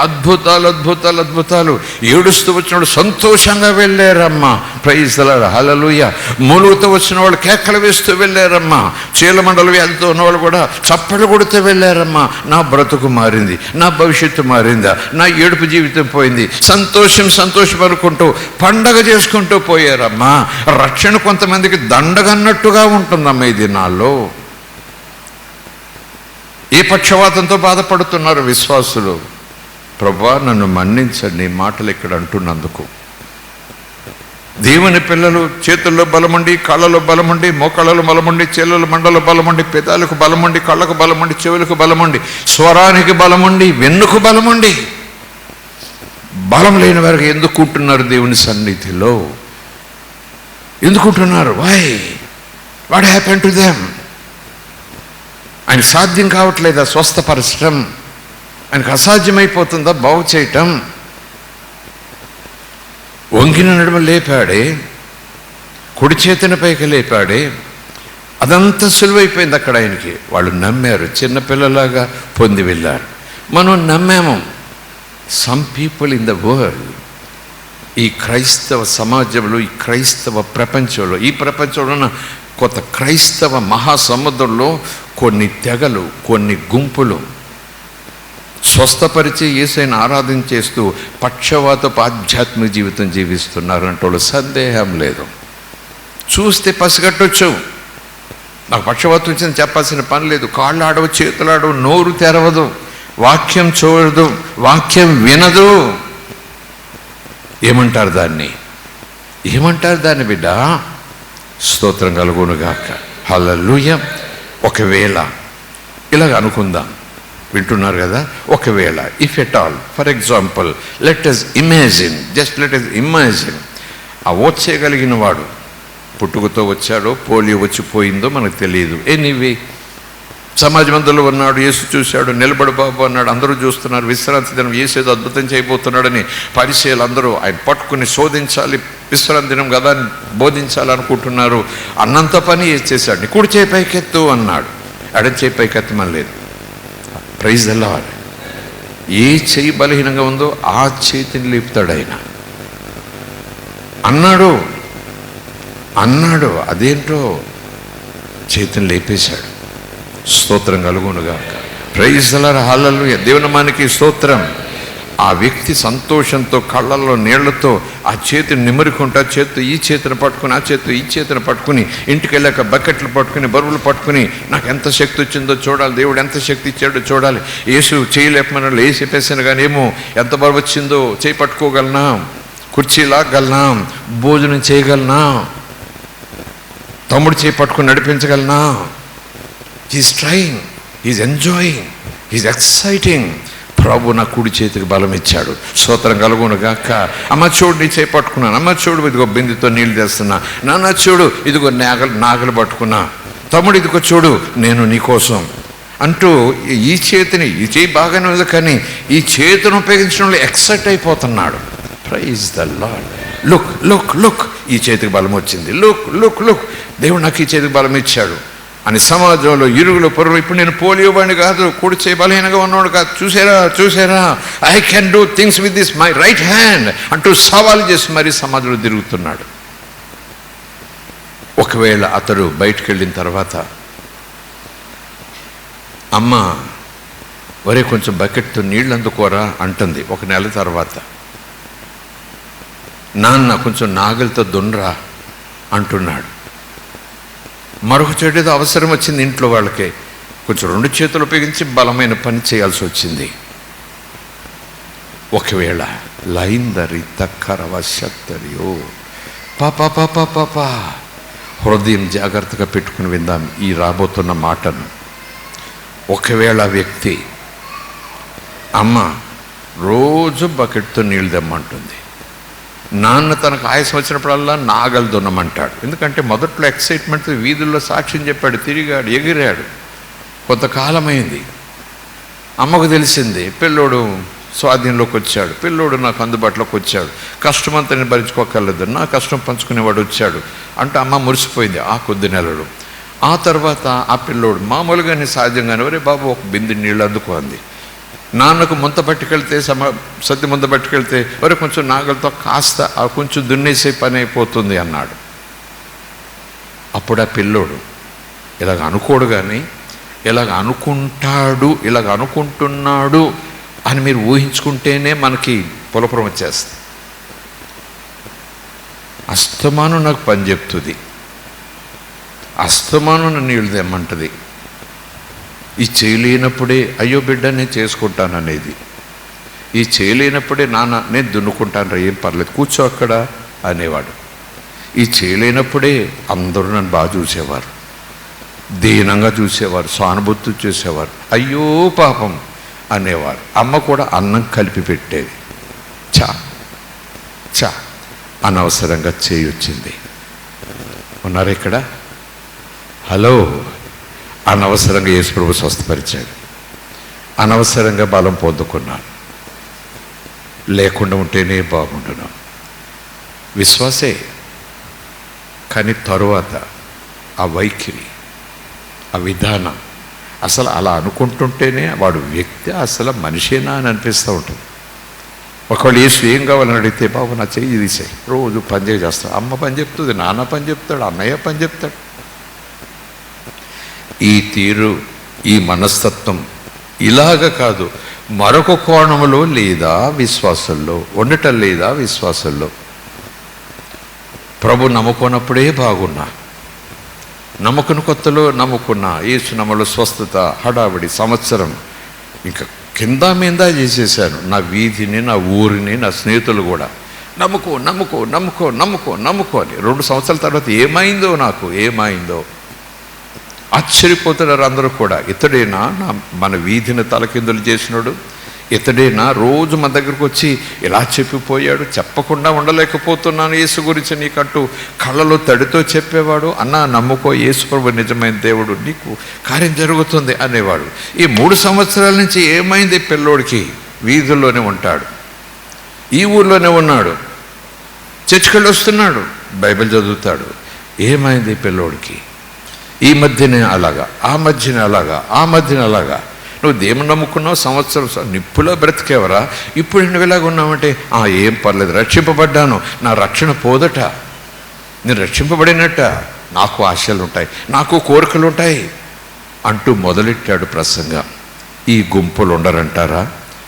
అద్భుతాలు అద్భుతాలు అద్భుతాలు. ఏడుస్తూ వచ్చినోడు సంతోషంగా వెళ్ళారమ్మా. ప్రైజ్ ది లార్డ్, హల్లెలూయా. మూలుగుతూ వచ్చిన వాళ్ళు కేకలు వేస్తూ వెళ్ళారమ్మా. చీలమండలు వ్యాధితో ఉన్నవాళ్ళు కూడా చప్పట్లు కొడుతూ వెళ్ళారమ్మా. నా బ్రతుకు మారింది, నా భవిష్యత్తు మారిందా, నా ఏడుపు జీవితం పోయింది, సంతోషం అనుకుంటూ పండగ చేసుకుంటూ పోయారమ్మా. రక్షణ కొంతమందికి దండగన్నట్టుగా ఉంటుందమ్మా ఈ దినాల్లో. ఏ పక్షవాతంతో బాధపడుతున్నారు విశ్వాసులు? ప్రభువా నన్ను మన్నించండి మాటలు ఇక్కడ అంటున్నందుకు. దేవుని పిల్లలు చేతుల్లో బలముండి, కాళ్ళలో బలముండి, మోకాళ్ళలో బలముండి, చేతుల మండలో బలముండి, పెదాలకు బలముండి, కళ్ళకు బలముండి, చెవులకు బలముండి, స్వరానికి బలముండి, వెన్నుకు బలముండి, బలం లేని వారికి ఎందుకు ఉంటున్నారు దేవుని సన్నిధిలో? ఎందుకుంటున్నారు? Why? What happen to them? ఆయన సాధ్యం కావట్లేదా స్వస్థపరచడం? ఆయనకు అసాధ్యమైపోతుందా బాగు చేయటం? వంగిన నడుమ లేపాడే, కుడి చేతిని పైకి లేపాడే, అదంతా సులువైపోయింది అక్కడ ఆయనకి. వాళ్ళు నమ్మారు, చిన్నపిల్లలాగా పొంది వెళ్ళారు. మనం నమ్మాము. Some people in the world, ఈ క్రైస్తవ సమాజంలో, ఈ క్రైస్తవ ప్రపంచంలో, ఈ ప్రపంచంలో ఉన్న కొత్త క్రైస్తవ మహాసముద్రంలో కొన్ని తెగలు, కొన్ని గుంపులు స్వస్థపరిచి యేసుని ఆరాధన చేస్తూ పక్షవాతపు ఆధ్యాత్మిక జీవితం జీవిస్తున్నారు అంటే సందేహం లేదు. చూస్తే పసిగట్టొచ్చు. నాకు పక్షవాతం వచ్చిందని చెప్పాల్సిన పని లేదు. కాళ్ళు ఆడవు, చేతులు ఆడవు, నోరు తెరవదు, వాక్యం చూడదు, వాక్యం వినదు. ఏమంటారు దాన్ని? ఏమంటారు దాన్ని బిడ్డ? స్తోత్రం కలుగునుగాక. హల్లెలూయా. ఒకవేళ ఇలాగ అనుకుందాం, వింటున్నారు కదా, ఒకవేళ if at all, for example, let us imagine, just let us imagine, ఆ ఓర్చేయగలిగిన వాడు పుట్టుకతో వచ్చాడో పోలియో వచ్చిపోయిందో మనకు తెలియదు. ఎనీవే, సమాజ మందులో ఉన్నాడు, యేసు చూశాడు, నిలబడు బాబు అన్నాడు, అందరూ చూస్తున్నారు, విశ్రాంతి దినం యేసేదో అద్భుతం చేయబోతున్నాడని పరిచయాలు అందరూ ఆయన పట్టుకుని శోధించాలి, విశ్రాంతి దినం కదా అని బోధించాలనుకుంటున్నారు. అన్నంత పని చేశాడు. నీ కుడి చేయి పైకెత్తు అన్నాడు, ఎడం చేయి పైకెత్తమని లేదు. Praise the lord. ఏ చెయ్యి బలహీనంగా ఉందో ఆ చేతిని లేపుతాడు ఆయన. అన్నాడు అదేంటో చేతిని లేపేశాడు. స్తోత్రం కలుగునుగాక. Praise the lord. హల్లెలూయా. దేవుని మనకి స్తోత్రం. ఆ వ్యక్తి సంతోషంతో కళ్ళల్లో నీళ్లతో ఆ చేతిని నిమురుకుంటా, చేతితో ఈ చేతిని పట్టుకుని, ఆ చేతితో ఈ చేతిని పట్టుకుని, ఇంటికి వెళ్ళాక బకెట్లు పట్టుకుని, బరువులు పట్టుకుని, నాకు ఎంత శక్తి వచ్చిందో చూడాలి, దేవుడు ఎంత శక్తి ఇచ్చాడో చూడాలి, యేసు చేయలేకపోయినా వేసి చెప్పేసాను కానీ ఏమో ఎంత బరువు వచ్చిందో, చేయి పట్టుకోగలనా, కుర్చీ లాగలనా, భోజనం చేయగలనా, తమ్ముడు చేయి పట్టుకుని నడిపించగలనా. He's trying, he's enjoying, he's exciting. ప్రభు నా కుడి చేతికి బలం ఇచ్చాడు. స్తోత్రం కలుగునుగాక. అమ్మ చూడు, నీ చేయి పట్టుకున్నాను, అమ్మ చూడు ఇదిగో బిందుతో నీళ్ళు తెస్తున్నా, నాన్న చూడు ఇదిగో నాగలు పట్టుకున్నా, తమ్ముడు ఇదిగో చూడు నేను నీకోసం అంటూ ఈ చేయి బాగానే ఉంది కానీ ఈ చేతిని ఉపయోగించడంలో ఎక్సైట్ అయిపోతున్నాడు. Praise the lord. Look look look, ఈ చేతికి బలం వచ్చింది, లుక్ లుక్ లుక్, దేవుడు నాకు ఈ చేతికి బలం ఇచ్చాడు అని సమాజంలో ఇరుగులు పొరుగులు, ఇప్పుడు నేను పోలియో వాడిని కాదు, కుడి చేయి బలహీనంగా ఉన్నవాడు కాదు, చూసారా I can do things with this my right hand అంటూ సవాలు చేసి మరీ సమాజంలో తిరుగుతున్నాడు. ఒకవేళ అతడు బయటికి వెళ్ళిన తర్వాత అమ్మ ఒరే కొంచెం బకెట్తో నీళ్ళు అందుకోరా అంటుంది. ఒక నెల తర్వాత నాన్న కొంచెం నాగలితో దున్నరా అంటున్నాడు. మరొక చెడుతో అవసరం వచ్చింది ఇంట్లో వాళ్ళకి, కొంచెం 2 చేతులు ఉపయోగించి బలమైన పని చేయాల్సి వచ్చింది. ఒకవేళ లైందరి తక్కరవశత్తరియో పాపా హృదయం జాగ్రత్తగా పెట్టుకుని విందాం ఈ రాబోతున్న మాటను. ఒకవేళ వ్యక్తి అమ్మ రోజు బకెట్తో నీళ్ళు తెమ్మంటుంది, నాన్న తనకు ఆయాసం వచ్చినప్పుడల్లా నాగలు దున్నమంటాడు. ఎందుకంటే మొదట్లో ఎక్సైట్మెంట్, వీధుల్లో సాక్ష్యం చెప్పాడు, తిరిగాడు, ఎగిరాడు. కొంతకాలమైంది, అమ్మకు తెలిసింది పిల్లోడు స్వాధీనంలోకి వచ్చాడు, పిల్లోడు నాకు అందుబాటులోకి వచ్చాడు, కష్టమంతా నేను భరించుకోకర్లేదు, నా కష్టం పంచుకునేవాడు వచ్చాడు అంటే అమ్మ మురిసిపోయింది ఆ కొద్ది నెలలు. ఆ తర్వాత ఆ పిల్లోడు మామూలుగానే సహజంగానే ఒరే బాబు ఒక బిందె నీళ్ళు అందుకో అంది. నాన్నకు ముంత పట్టుకెళ్తే సద్ది ముంత పట్టుకెళ్తే ఒరే కొంచెం నాగలతో కాస్త కొంచెం దున్నేసే పని అయిపోతుంది అన్నాడు. అప్పుడు ఆ పిల్లోడు ఇలాగ అనుకోడు కానీ ఇలాగ అనుకుంటాడు, ఇలాగ అనుకుంటున్నాడు అని మీరు ఊహించుకుంటేనే మనకి పులపురం వచ్చేస్తుంది. అస్తమానం నాకు పని చెప్తుంది, అస్తమానం నన్ను నీళ్ళు తెమ్మంటుంది. ఈ చేయలేనప్పుడే అయ్యో బిడ్డ నేను చేసుకుంటాననేది, ఈ చేయలేనప్పుడే నాన్న నేను దున్నుకుంటాను, ఏం పర్లేదు కూర్చో అక్కడ అనేవాడు. ఈ చేయలేనప్పుడే అందరూ నన్ను బాగా చూసేవారు, దీనంగా చూసేవారు, సానుభూతి చూసేవారు, అయ్యో పాపం అనేవారు. అమ్మ కూడా అన్నం కలిపి పెట్టేది. చా అనవసరంగా చేయొచ్చింది. ఉన్నారు ఇక్కడ? హలో. అనవసరంగా యేసు ప్రభు స్వస్థపరిచాడు, అనవసరంగా బలం పొందుకున్నాను, లేకుండా ఉంటేనే బాగుంటున్నాం. విశ్వాసే, కానీ తరువాత ఆ వైఖరి, ఆ విధానం, అసలు అలా అనుకుంటుంటేనే వాడు వ్యక్తి అసలు మనిషేనా అని అనిపిస్తూ ఉంటుంది. ఒకవేళ యేసు ఏం కావాలని అడిగితే బాబు నా చెయ్యి తీసేయి, రోజు పని చేస్తాడు, అమ్మ పని చెప్తుంది, నాన్న పని చెప్తాడు, అన్నయ్య పని చెప్తాడు. ఈ తీరు, ఈ మనస్తత్వం ఇలాగ కాదు, మరొక కోణంలో లేదా విశ్వాసంలో ఉండటం లేదా విశ్వాసంలో. ప్రభు నమ్ముకున్నప్పుడే బాగున్నా, నమ్మకుని కొత్తలో నమ్ముకున్నా, యేసు నమ్మలో స్వస్థత, హడావిడి సంవత్సరం ఇంకా కింద మీద చేసేసాను. నా వీధిని, నా ఊరిని, నా స్నేహితులు కూడా నమ్ముకో నమ్ముకో నమ్ముకో నమ్ముకో నమ్ముకో అని. 2 సంవత్సరాల తర్వాత ఏమైందో ఆశ్చర్యపోతున్నారు అందరూ కూడా. ఇతడేనా మన వీధిని తలకిందులు చేసినాడు? ఇతడేనా రోజు మన దగ్గరకు వచ్చి ఇలా చెప్పిపోయాడు? చెప్పకుండా ఉండలేకపోతున్నాను యేసు గురించి నీకంటూ కళ్ళలో తడితో చెప్పేవాడు. అన్నా నమ్ముకో, యేసు ప్రభు నిజమైన దేవుడు, నీకు కార్యం జరుగుతుంది అనేవాడు. ఈ 3 సంవత్సరాల నుంచి ఏమైంది పిల్లోడికి? వీధుల్లోనే ఉంటాడు, ఈ ఊర్లోనే ఉన్నాడు, చర్చికెళ్ళి వస్తున్నాడు, బైబిల్ చదువుతాడు. ఏమైంది పిల్లోడికి? ఈ మధ్యనే అలాగా, ఆ మధ్యనే అలాగా. నువ్వు దేవుని నమ్ముకున్నావు, సంవత్సరం నిప్పులో బ్రతికేవరా, ఇప్పుడు నువ్వు ఇలాగ ఉన్నావంటే ఏం పర్లేదు, రక్షింపబడ్డాను, నా రక్షణ పోదట, నేను రక్షింపబడినట్ట, నాకు ఆశలు ఉంటాయి, నాకు కోరికలు ఉంటాయి అంటూ మొదలెట్టాడు ప్రసంగం. ఈ గుంపులు ఉండరంటారా?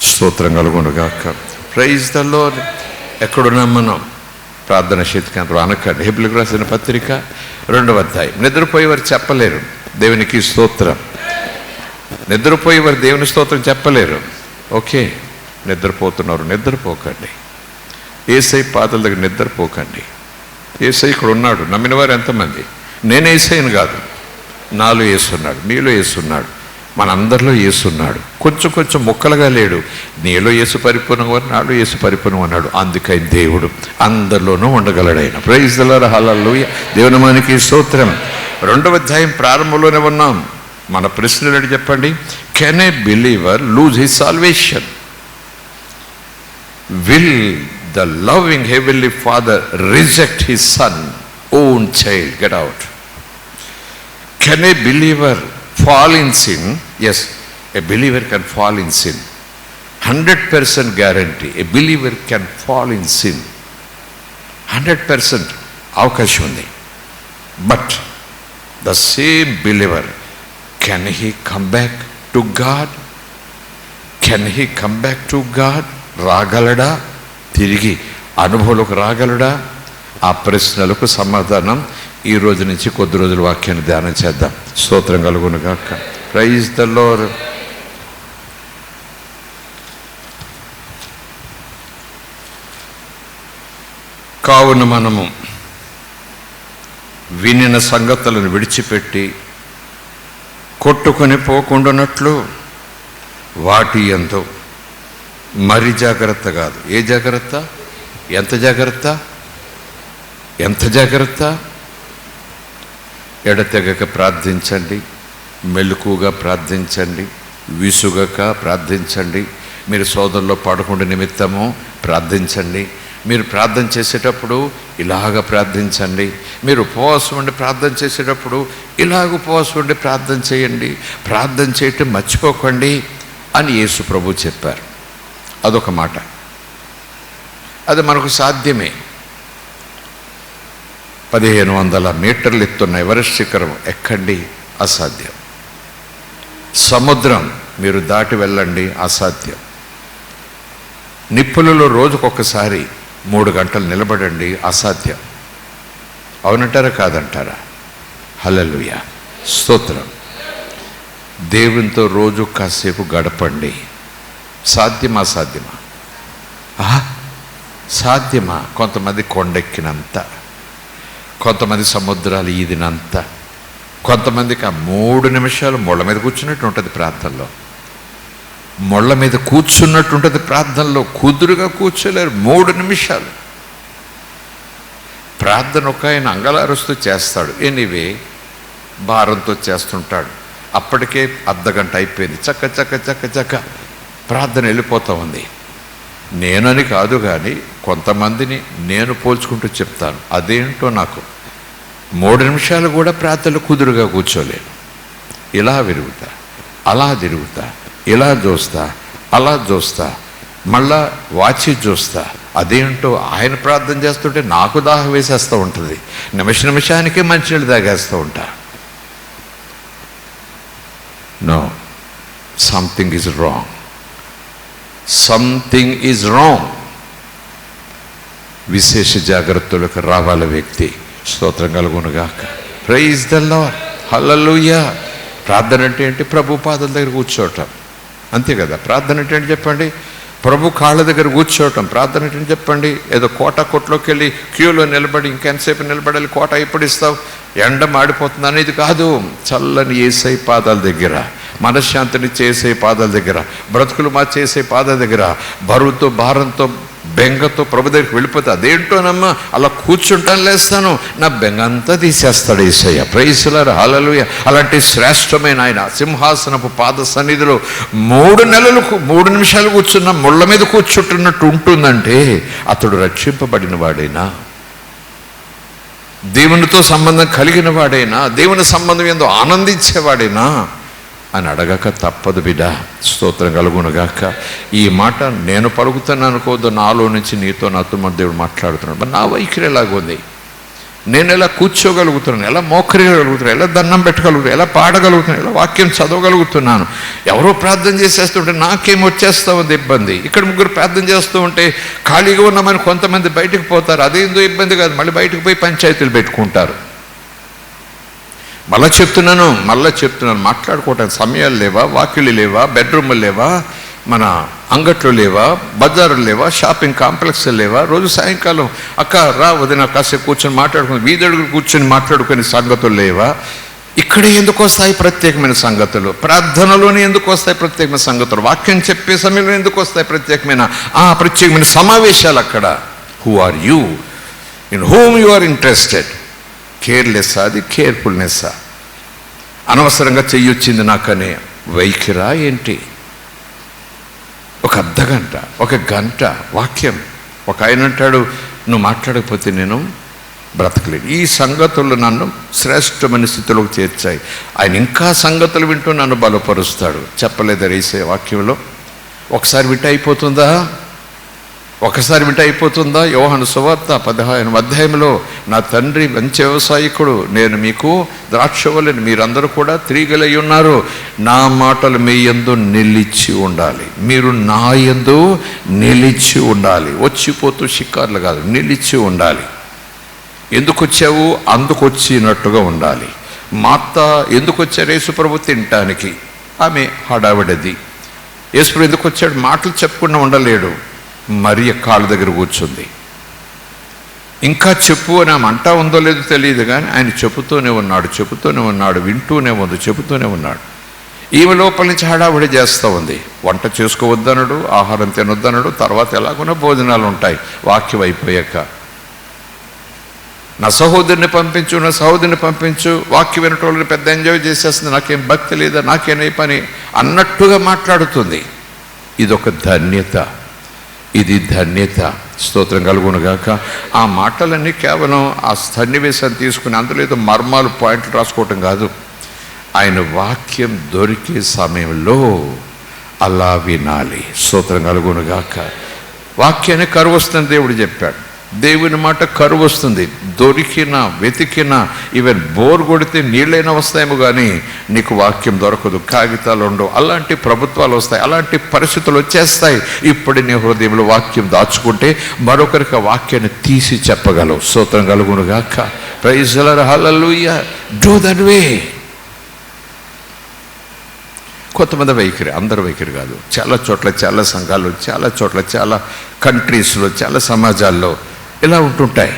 స్తోత్రం కలుగునుగాక. Praise the lord. ఎక్కడున్నాం మనం? ప్రార్థన శీతకాంతలో అనకండి. హెబ్రీయులకు రాసిన పత్రిక 2వ అధ్యాయం. నిద్రపోయేవారు చెప్పలేరు దేవునికి స్తోత్రం. నిద్రపోయేవారు దేవుని స్తోత్రం చెప్పలేరు. ఓకే, నిద్రపోతున్నారు, నిద్రపోకండి. యేసయ్య పాదాల దగ్గర నిద్రపోకండి. యేసయ్య ఇక్కడ ఉన్నాడు. నమ్మిన వారు ఎంతమంది? నేను యేసయ్యను కాదు, నాలో యేసున్నాడు, మీలో యేసున్నాడు, మనందరిలో యేసున్నాడు. కొంచెం ముక్కలుగా లేడు. నీలో యేసు పరిపూర్ణంగా, నాలో యేసు పరిపూర్ణం అన్నాడు. అందుకని దేవుడు అందరిలోనూ ఉండగలడు ఆయన. Praise the lord, hallelujah. దేవుని నామానికి స్తోత్రం. 2వ అధ్యాయం ప్రారంభంలోనే ఉన్నాం. మన ప్రశ్నలు ఏంటి చెప్పండి? Can a believer lose his salvation? Will the loving heavenly father reject his son own child? Get out. Can a believer fall in sin? Yes, a believer can fall in sin. 100% guarantee. A believer can fall in sin. 100% అవకాశం ఉంది. But the same believer, can he come back to God? Can he come back to God? రాగలడా? తిరిగి అనుభవంలోకి రాగలడా? ఆ ప్రశ్నలకు సమాధానం ఈ రోజు నుంచి కొద్ది రోజుల వాక్యాన్ని ధ్యానం చేద్దాం. స్తోత్రం కలుగును గాక. Praise the lord. కావున మనము వినిన సంగతులను విడిచిపెట్టి కొట్టుకొని పోకుండానట్లు వాటి యందు మరి జాగ్రత్త కాదు. ఏ జాగ్రత్త? ఎంత జాగ్రత్త? ఎడతెగక ప్రార్థించండి, మెలకుగా ప్రార్థించండి, విసుగక ప్రార్థించండి. మీరు సోదరులో పడకుండా నిమిత్తము ప్రార్థించండి. మీరు ప్రార్థన చేసేటప్పుడు ఇలాగ ప్రార్థించండి. మీరు ఉపవాసం ఉండి ప్రార్థన చేసేటప్పుడు ఇలాగ ఉపవాసం ఉండి ప్రార్థన చేయండి. ప్రార్థన చేయటం మర్చిపోకండి అని యేసు ప్రభు చెప్పారు. అదొక మాట. అది మనకు సాధ్యమే. 1500 మీటర్లు ఎత్తున్న ఎవరెస్ట్ శిఖరం ఎక్కండి, అసాధ్యం. సముద్రం మీరు దాటి వెళ్ళండి, అసాధ్యం. నిప్పులలో రోజుకొకసారి 3 గంటలు నిలబడండి, అసాధ్యం. అవునంటారా కాదంటారా? హల్లెలూయా, స్తోత్రం. దేవునితో రోజు కాసేపు గడపండి. సాధ్యమా? అసాధ్యమా? సాధ్యమా? కొంతమంది కొండెక్కినంత, కొంతమంది సముద్రాలు ఈదినంత, కొంతమందికి ఆ 3 నిమిషాలు ముళ్ళ మీద కూర్చున్నట్టు ఉంటుంది ప్రార్థనలో. ముళ్ళ మీద కూర్చున్నట్టు ఉంటుంది ప్రార్థనలో. కుదురుగా కూర్చోలేరు 3 నిమిషాలు. ప్రార్థన ఒక ఆయన అంగలారుస్తూ చేస్తాడు. ఎనీవే, భారంతో చేస్తుంటాడు. అప్పటికే అర్ధగంట అయిపోయింది. చక్క చక్క చక్క చక్క ప్రార్థన వెళ్ళిపోతూ ఉంది. నేనని కాదు కానీ కొంతమందిని నేను పోల్చుకుంటూ చెప్తాను. అదేంటో నాకు 3 నిమిషాలు కూడా ప్రార్థనలు కుదురుగా కూర్చోలేను. ఇలా విరుగుతా, అలా తిరుగుతా, ఇలా చూస్తా, అలా చూస్తా, మళ్ళా వాచి చూస్తా. అదేంటో ఆయన ప్రార్థన చేస్తుంటే నాకు దాహం వేసేస్తూ ఉంటుంది. నిమిషానికే మంచినీళ్ళు తాగేస్తూ ఉంటా. No, something is wrong. Something is wrong. విశేష జాగ్రత్తలకు రావాలి వ్యక్తి. స్తోత్రం కలుగునుగాక. Praise the lord, hallelujah. ప్రార్థన అంటే ఏంటి? ప్రభు పాదాల దగ్గర కూర్చోవటం, అంతే కదా. ప్రార్థన అంటే ఏంటి చెప్పండి? ప్రభు కాళ్ళ దగ్గర కూర్చోవటం. ప్రార్థన ఏంటని చెప్పండి. ఏదో కొట్లోకి వెళ్ళి క్యూలో నిలబడి ఇంకెంతసేపు నిలబడాలి, కోట ఎప్పుడు ఇస్తావు, ఎండ మాడిపోతుంది అనేది కాదు. చల్లని యేసయ్య పాదాల దగ్గర, మనశ్శాంతిని చేసే పాదాల దగ్గర, బ్రతుకులు చేసే పాదాల దగ్గర, బరువుతో భారంతో బెంగతో ప్రభు దగ్గరికి వెళ్ళిపోతే అదేంటోనమ్మా అలా కూర్చుంటాను, లేస్తాను, నా బెంగ అంతా తీసేస్తాడు యేసయ్య. ప్రైజ్ ది లార్డ్, హల్లెలూయా. అలాంటి శ్రేష్టమైన ఆయన సింహాసనపు పాద సన్నిధిలో 3 నిమిషాలు కూర్చున్న ముళ్ళ మీద కూర్చుంటున్నట్టు ఉంటుందంటే అతడు రక్షింపబడిన వాడైనా, దేవునితో సంబంధం కలిగిన వాడైనా, దేవుని సంబంధం ఏందో ఆనందించేవాడైనా అని అడగక తప్పదు బిడ్డ. స్తోత్రం కలుగునుగాక. ఈ మాట నేను పలుకుతాను అనుకోవద్దు, నాలో నుంచి నీతో నాతో మన దేవుడు మాట్లాడుతున్నాడు. మరి నా వైఖరి ఎలాగుంది? నేను ఎలా కూర్చోగలుగుతున్నాను, ఎలా మోకరిగలుగుతున్నాను, ఎలా దండం పెట్టగలుగుతాను, ఎలా పాడగలుగుతున్నాను, ఎలా వాక్యం చదవగలుగుతున్నాను? ఎవరో ప్రార్థన చేసేస్తుంటే నాకేం వచ్చేస్తా ఉంది ఇబ్బంది. ఇక్కడ 3 ప్రార్థన చేస్తూ ఉంటే ఖాళీగా ఉన్నామని కొంతమంది బయటకు పోతారు. అదేందో ఇబ్బంది కాదు, మళ్ళీ బయటకు పోయి పంచాయతీలు పెట్టుకుంటారు. మళ్ళీ చెప్తున్నాను మాట్లాడుకోవటానికి సమయాలు లేవా, వాకిళ్ళు లేవా, బెడ్రూమ్లు లేవా, మన అంగట్లు లేవా, బజారులు లేవా, షాపింగ్ కాంప్లెక్స్లు లేవా? రోజు సాయంకాలం అక్క రా వదిన కాసేపు కూర్చొని మాట్లాడుకుని, వీధడుగులు కూర్చొని మాట్లాడుకునే సంగతులు లేవా? ఇక్కడ ఎందుకు వస్తాయి ప్రత్యేకమైన సంగతులు? ప్రార్థనలోనే ఎందుకు వస్తాయి ప్రత్యేకమైన సంగతులు? వాక్యం చెప్పే సమయంలో ఎందుకు వస్తాయి ప్రత్యేకమైన సమావేశాలు? అక్కడ who are you, in whom you are interested? కేర్లెస్సా అది, కేర్ఫుల్నెస్సా? అనవసరంగా చెయ్యొచ్చింది నాకనే వైఖరా ఏంటి? ఒక అర్ధగంట, ఒక గంట వాక్యం. ఒక ఆయన అంటాడు, నువ్వు మాట్లాడకపోతే నేను బ్రతకలేను. ఈ సంగతులు నన్ను శ్రేష్టమైన స్థితిలోకి చేర్చాయి. ఆయన ఇంకా సంగతులు వింటూ నన్ను బలపరుస్తాడు. చెప్పలేదా యేసయ్య వాక్యంలో? ఒకసారి వింటే అయిపోతుందా? యోహాను సువార్త 15వ అధ్యాయంలో, నా తండ్రి మంచి వ్యవసాయకుడు, నేను మీకు ద్రాక్షవల్లిని, మీరందరూ కూడా తీగలై ఉన్నారు, నా మాటలు మీ యందు నిలిచి ఉండాలి, మీరు నా యందు నిలిచి ఉండాలి. వచ్చిపోతూ షికార్లు కాదు, నిలిచి ఉండాలి. ఎందుకు వచ్చావు? అందుకు వచ్చినట్టుగా ఉండాలి. మాత ఎందుకు వచ్చారు? యేసుప్రభు తినటానికి. ఆమె హడావిడది. యేసుప్రభు ఎందుకు వచ్చాడు? మాటలు చెప్పకుండా ఉండలేడు. మరియ కాళ్ళ దగ్గర కూర్చుంది. ఇంకా చెప్పు అని ఆమె అంటా ఉందో లేదో తెలియదు, కానీ ఆయన చెబుతూనే ఉన్నాడు, చెబుతూనే ఉన్నాడు. ఈమె లోపల నుంచి హడావిడి చేస్తూ ఉంది. వంట చేసుకోవద్దనడు, ఆహారం తినొద్దనడు. తర్వాత ఎలాగున్నా భోజనాలు ఉంటాయి వాక్యం అయిపోయాక. నా సహోదరుని పంపించు, వాక్యం వినటోళ్ళని పెద్ద ఎంజాయ్ చేసేస్తుంది, నాకేం భక్తి లేదా, నాకేనే పని అన్నట్టుగా మాట్లాడుతుంది. ఇదొక ధన్యత, ఇది ధన్యత. స్తోత్రం కలుగునుగాక. ఆ మాటలన్నీ కేవలం ఆ సన్నివేశాన్ని తీసుకుని అందులో ఏదో మర్మాలు పాయింట్లు రాసుకోవటం కాదు. ఆయన వాక్యం దొరికే సమయంలో అలా వినాలి. స్తోత్రం కలుగునుగాక. వాక్యాన్ని కరువు వస్తుందని దేవుడు చెప్పాడు. దేవుని మాట కరువు వస్తుంది. దొరికినా వెతికినా ఈవెన్ బోర్ కొడితే నీళ్ళైనా వస్తాయేమో కానీ నీకు వాక్యం దొరకదు, కాగితాలు ఉండవు. అలాంటి ప్రభుత్వాలు వస్తాయి, అలాంటి పరిస్థితులు వచ్చేస్తాయి. ఇప్పుడు నీ హృదయంలో వాక్యం దాచుకుంటే మరొకరికి ఆ వాక్యాన్ని తీసి చెప్పగలవు. స్తోత్రం కలుగునుగాక. Praise the lord, hallelujah. Do that way. కొంతమంది వైఖరి, అందరి వైఖరి కాదు. చాలా చోట్ల, చాలా సంఘాలు, చాలా చోట్ల, చాలా కంట్రీస్లో, చాలా సమాజాల్లో ఇలా ఉంటుంటాయి.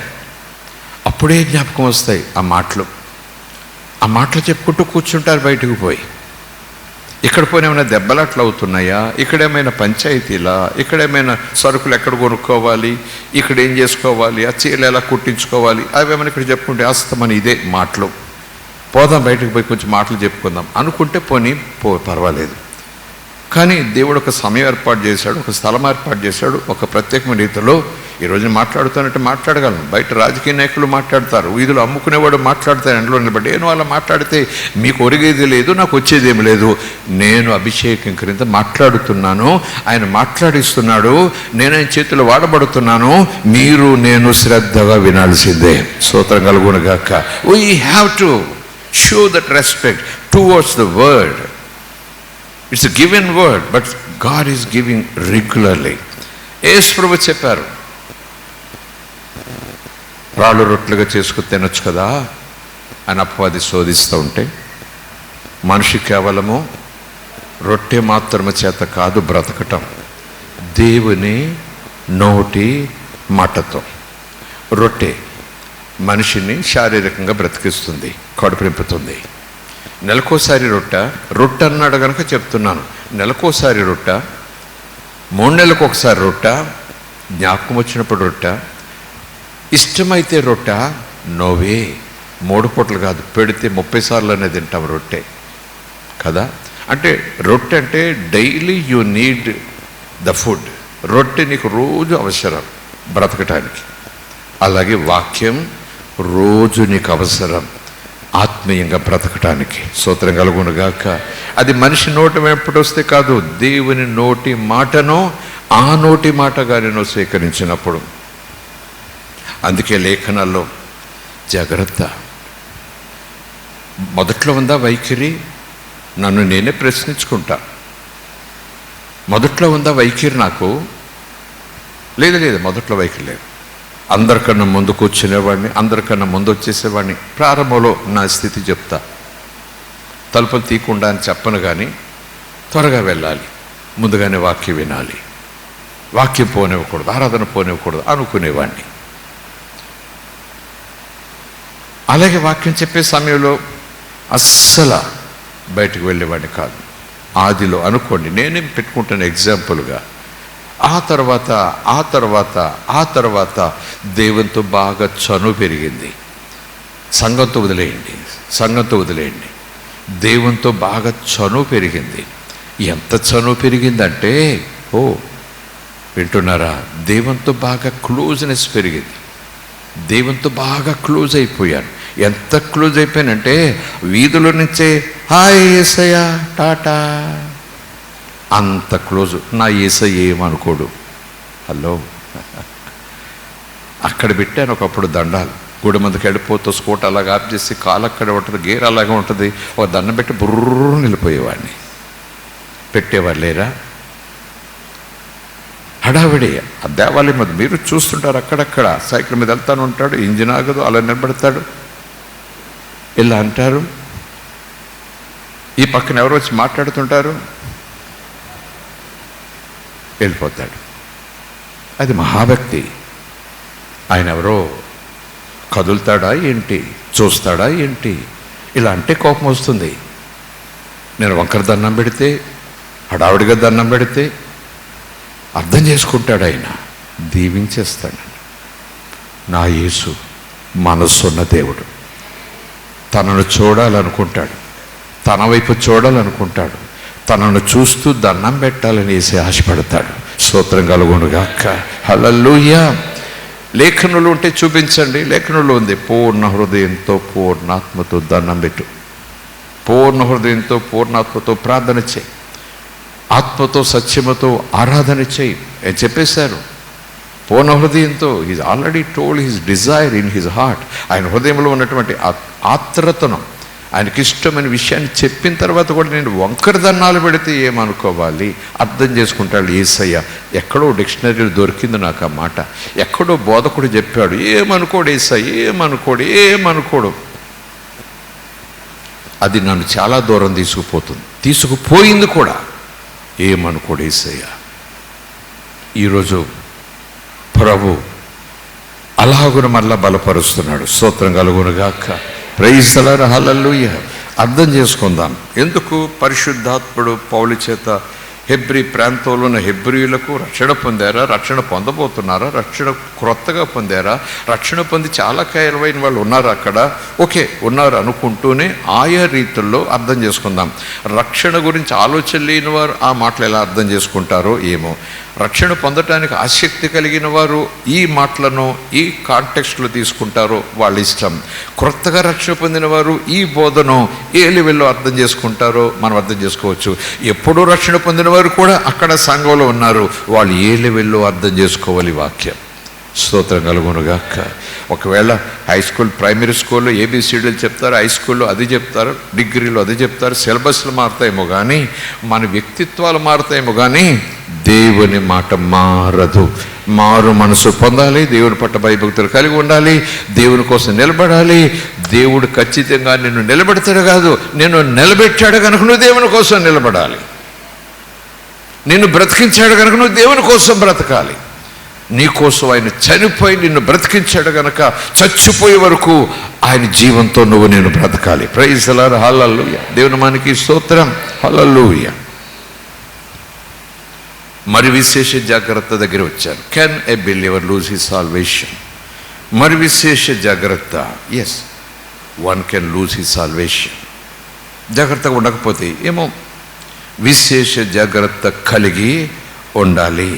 అప్పుడే జ్ఞాపకం వస్తాయి ఆ మాటలు చెప్పుకుంటూ కూర్చుంటారు బయటకు పోయి. ఇక్కడ పోయిన ఏమైనా దెబ్బలాట్లు అవుతున్నాయా, ఇక్కడేమైనా పంచాయతీలా, ఇక్కడేమైనా సరుకులు ఎక్కడ కొనుక్కోవాలి, ఇక్కడ ఏం చేసుకోవాలి, ఆ చీరలు ఎలా కుట్టించుకోవాలి, అవేమైనా ఇక్కడ చెప్పుకుంటే అస్తమని ఇదే మాటలు. పోదాం బయటకు పోయి కొంచెం మాటలు చెప్పుకుందాం అనుకుంటే పర్వాలేదు. కానీ దేవుడు ఒక సమయం ఏర్పాటు చేశాడు, ఒక స్థలం ఏర్పాటు చేశాడు. ఒక ప్రత్యేకమైన రీతిలో ఈరోజు మాట్లాడుతానంటే మాట్లాడగలను. బయట రాజకీయ నాయకులు మాట్లాడతారు, వీధులు అమ్ముకునేవాడు మాట్లాడతారు, ఎండలో నిలబడి. నేను అలా మాట్లాడితే మీకు ఒరిగేది లేదు, నాకు వచ్చేదేమి లేదు. నేను అభిషేకం క్రింద మాట్లాడుతున్నాను, ఆయన మాట్లాడిస్తున్నాడు, నేను ఆయన చేతిలో వాడబడుతున్నాను. మీరు నేను శ్రద్ధగా వినాల్సిందే. స్తోత్రం కలుగునుగాక. We have to show that respect towards the word. It's a given word, but God is giving regularly. యేసు ప్రభు చెప్పారు, రాళ్ళు రొట్టెలుగా చేసుకుని తినొచ్చు కదా అని అపవాది శోధిస్తూ ఉంటే, మనిషి కేవలము రొట్టె మాత్రమే చేత కాదు బ్రతకటం, దేవుని నోటి మాటతో. రొట్టె మనిషిని శారీరకంగా బ్రతికిస్తుంది, కడుపు నింపుతుంది. నెలకోసారి రొట్టె అన్నాడు కనుక చెప్తున్నాను. నెలకోసారి రొట్టె, 3 నెలలకు ఒకసారి రొట్టె, జ్ఞాపకం వచ్చినప్పుడు రొట్టె, ఇష్టమైతే రొట్టె, నోవే 3 పూటలు కాదు, పెడితే 30 సార్లు అనేది తింటాం రొట్టె కదా. అంటే రొట్టె అంటే daily you need the food. రొట్టె నీకు రోజు అవసరం బ్రతకటానికి. అలాగే వాక్యం రోజు నీకు అవసరం ఆత్మీయంగా బ్రతకటానికి. స్తోత్రం కలుగునుగాక. అది మనిషి నోటి ఎప్పుడు వస్తే కాదు, దేవుని నోటి మాటను ఆ నోటి మాటగా నేను స్వీకరించినప్పుడు. అందుకే లేఖనాల్లో జాగ్రత్త. మొదట్లో ఉందా వైఖరి? నన్ను నేనే ప్రశ్నించుకుంటా. మొదట్లో ఉందా వైఖరి? నాకు లేదు, మొదట్లో వైఖరి లేదు. అందరికన్నా ముందు కూర్చునేవాడిని, అందరికన్నా ముందు వచ్చేసేవాడిని. ప్రారంభంలో నా స్థితి చెప్తా, తలుపులు తీయకుండా అని చెప్పను, కానీ త్వరగా వెళ్ళాలి, ముందుగానే వాక్యం వినాలి, వాక్యం పోనివ్వకూడదు, ఆరాధన పోనివ్వకూడదు అనుకునేవాడిని. అలాగే వాక్యం చెప్పే సమయంలో అస్సలు బయటకు వెళ్ళేవాడిని కాదు. ఆదిలో అనుకోండి, నేనేం పెట్టుకుంటాను ఎగ్జాంపుల్గా. ఆ తర్వాత దేవునితో బాగా చనువు పెరిగింది. సంఘంతో వదిలేయండి. దేవునితో బాగా చనువు పెరిగింది. ఎంత చనువు పెరిగిందంటే, వింటున్నారా? దేవునితో బాగా క్లోజ్నెస్ పెరిగింది. దేవునితో బాగా క్లోజ్ అయిపోయాను. ఎంత క్లోజ్ అయిపోయానంటే, వీధిలో నుంచే హాయ్ యేసయ్య టాటా, అంత క్లోజు. నా యేసయ్య ఏమనుకోడు. హలో, అక్కడ పెట్టాను ఒకప్పుడు దండాలు. గుడి మందికి వెళ్ళిపోతూ స్కూట్ అలాగా ఆఫ్ చేసి కాలు అక్కడే ఉంటుంది, గేర్ అలాగే ఉంటుంది, ఒక దండం పెట్టి బుర్రూ నిలిపోయేవాడిని. పెట్టేవారు లేరా? హడావిడి. ఆ దేవాలయం మీద మీరు చూస్తుంటారు, అక్కడక్కడ సైకిల్ మీద వెళ్తాను ఉంటాడు, ఇంజిన్ ఆగదు, అలా నిలబడతాడు, ఇలా అంటారు. ఈ పక్కన ఎవరు వచ్చి మాట్లాడుతుంటారు, వెళ్ళిపోతాడు. అది మహాభక్తి. ఆయన ఎవరో కదులుతాడా ఏంటి, చూస్తాడా ఏంటి, ఇలా అంటే కోపం వస్తుంది. నేను వంకర దండం పెడితే, హడావుడిగా దండం పెడితే అర్థం చేసుకుంటాడు, ఆయన దీవించేస్తాడు. నా యేసు మనస్సున్న దేవుడు. తనను చూడాలనుకుంటాడు, తన వైపు చూడాలనుకుంటాడు, తనను చూస్తూ దండం పెట్టాలని వేసి ఆశపడతాడు. స్తోత్రం కలుగునుగాక. హల్లెలూయా. లేఖనులు ఉంటే చూపించండి. లేఖనులు ఉంది, పూర్ణ హృదయంతో పూర్ణాత్మతో దండం పెట్టు, పూర్ణ హృదయంతో పూర్ణాత్మతో ప్రార్థన చేయి, ఆత్మతో సత్యముతో ఆరాధన చేయి అని చెప్పేశారు. పూర్ణ హృదయంతో. He's already told his desire in his heart. ఆయన హృదయంలో ఉన్నటువంటి ఆత్రతను, ఆయనకి ఇష్టమైన విషయాన్ని చెప్పిన తర్వాత కూడా నేను వంకర దన్నాలు పెడితే ఏమనుకోవాలి, అర్థం చేసుకుంటాడు యేసయ్య. ఎక్కడో డిక్షనరీలో దొరికింది నాకు ఆ మాట, ఎక్కడో బోధకుడు చెప్పాడు, ఏమనుకోడు యేసయ్య, ఏమనుకోడు. అది నన్ను చాలా దూరం తీసుకుపోయింది కూడా. ఏమనుకోడు యేసయ్య. ఈరోజు ప్రభు అలాగున మళ్ళా బలపరుస్తున్నాడు. స్తోత్రం కలుగునుగాక. Praise the lord. హల్లెలూయా. అర్థం చేసుకుందాం. ఎందుకు పరిశుద్ధాత్ముడు పౌలు చేత హెబ్రీ ప్రాంతంలో ఉన్న హెబ్రీయులకు రక్షణ పొందారా, రక్షణ పొందబోతున్నారా, రక్షణ క్రొత్తగా పొందారా, రక్షణ పొంది చాలా కాయలైన వాళ్ళు ఉన్నారు అక్కడ, ఓకే ఉన్నారు అనుకుంటూనే ఆయా రీతుల్లో అర్థం చేసుకుందాం. రక్షణ గురించి ఆలోచన లేని వారు ఆ మాటలు ఎలా అర్థం చేసుకుంటారో ఏమో. రక్షణ పొందటానికి ఆసక్తి కలిగిన వారు ఈ మాటలను ఈ కాంటెక్స్ట్లో తీసుకుంటారో వాళ్ళ ఇష్టం. క్రొత్తగా రక్షణ పొందిన వారు ఈ బోధను ఏ లెవెల్లో అర్థం చేసుకుంటారో మనం అర్థం చేసుకోవచ్చు. ఎప్పుడూ రక్షణ పొందిన వారు కూడా అక్కడ సంఘంలో ఉన్నారు, వాళ్ళు ఏ లెవెల్లో అర్థం చేసుకోవాలి వాక్యం. స్తోత్రం కలుగునుగాక. ఒకవేళ హై స్కూల్, ప్రైమరీ స్కూల్లో ఏబిసిడీలు చెప్తారు, హై స్కూల్లో అది చెప్తారు, డిగ్రీలో అది చెప్తారు, సిలబస్లు మారుతాయేమో కానీ మన వ్యక్తిత్వాలు మారుతాయేమో కానీ దేవుని మాట మారదు. మారు మనసు పొందాలి, దేవుని పట్ల భయభక్తులు కలిగి ఉండాలి, దేవుని కోసం నిలబడాలి. దేవుడు ఖచ్చితంగా నిన్ను నిలబెడతాడు కాదు, నిన్ను నిలబెట్టాడు కనుక నువ్వు దేవుని కోసం నిలబడాలి. నిన్ను బ్రతికించాడు కనుక నువ్వు దేవుని కోసం బ్రతకాలి. నీ కోసం ఆయన చనిపోయి నిన్ను బ్రతికించాడు కనుక చచ్చిపోయే వరకు ఆయన జీవంతో నేను బ్రతకాలి. Praise the lord, hallelujah. దేవుని మనకి స్తోత్రం, హల్లెలూయా. మరి విశేష జాగ్రత్త దగ్గర వచ్చారు. Can a believer lose his salvation? మరి విశేష జాగ్రత్త, yes, one can lose his salvation. జాగ్రత్తగా ఉండకపోతే ఏమో, విశేష జాగ్రత్త కలిగి ఉండాలి.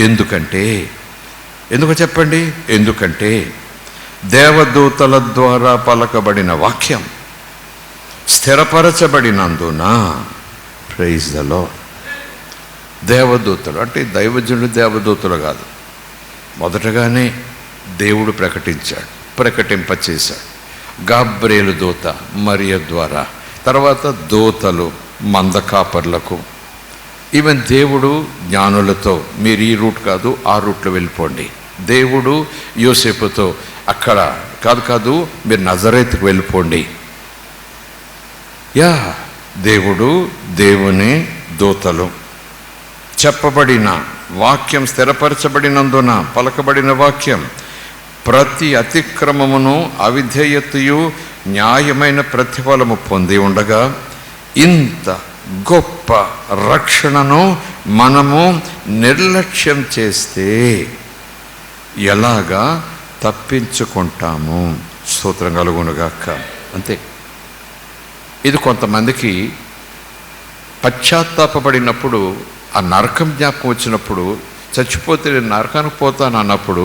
ఎందుకు చెప్పండి? ఎందుకంటే దేవదూతల ద్వారా పలకబడిన వాక్యం స్థిరపరచబడినందున. Praise the lord. దేవదూతలు అంటే దైవజనులు దేవదూతలు కాదు, మొదటగానే దేవుడు ప్రకటింపచేశాడు. గాబ్రియేలు దూత మరియ ద్వారా, తర్వాత దూతలు మందకాపర్లకు, ఈవెన్ దేవుడు జ్ఞానులతో మీరు ఈ రూట్ కాదు ఆ రూట్లో వెళ్ళిపోండి. దేవుడు యోసేపుతో అక్కడ కాదు మీరు నజరేతుకు వెళ్ళిపోండి. దేవుని దూతలు, చెప్పబడిన వాక్యం స్థిరపరచబడినందున పలకబడిన వాక్యం ప్రతి అతిక్రమమును అవిధేయతయు న్యాయమైన ప్రతిఫలము పొంది ఉండగా ఇంత గొప్ప రక్షణను మనము నిర్లక్ష్యం చేస్తే ఎలాగా తప్పించుకుంటాము? స్తోత్రం కలుగునుగాక. అంతే. ఇది కొంతమందికి పశ్చాత్తాపడినప్పుడు, ఆ నరకం జ్ఞాపకం వచ్చినప్పుడు, చచ్చిపోతే నేను నరకానికి పోతాను అన్నప్పుడు,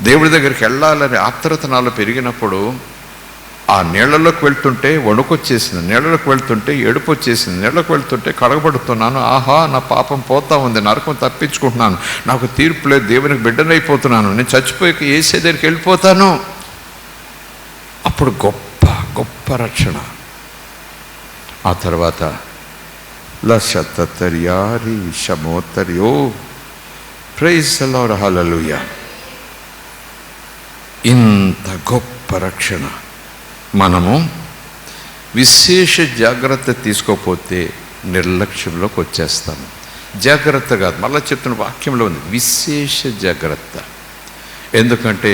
దేవుడి దగ్గరికి వెళ్ళాలని ఆత్రత నాలో పెరిగినప్పుడు, ఆ నీళ్లలోకి వెళ్తుంటే వణుకొచ్చేసింది, నీళ్లలోకి వెళ్తుంటే ఏడుపు వచ్చేసింది, నీళ్ళకి వెళ్తుంటే కడగబడుతున్నాను, ఆహా నా పాపం పోతా ఉంది, నరకం తప్పించుకుంటున్నాను, నాకు తీర్పు లేదు, దేవునికి బిడ్డనైపోతున్నాను, నేను చచ్చిపోయాక యేసే దగ్గరికి వెళ్ళిపోతాను. అప్పుడు గొప్ప గొప్ప రక్షణ. ఆ తర్వాత లశతర్యారి శమోత్తర్యో. ప్రైజ్ ది లార్డ్, హల్లెలూయా. ఇంత గొప్ప రక్షణ మనము విశేష జాగ్రత్త తీసుకోకపోతే నిర్లక్ష్యంలోకి వచ్చేస్తాము. జాగ్రత్త కాదు, మళ్ళీ చెప్తున్న వాక్యంలో ఉంది విశేష జాగ్రత్త. ఎందుకంటే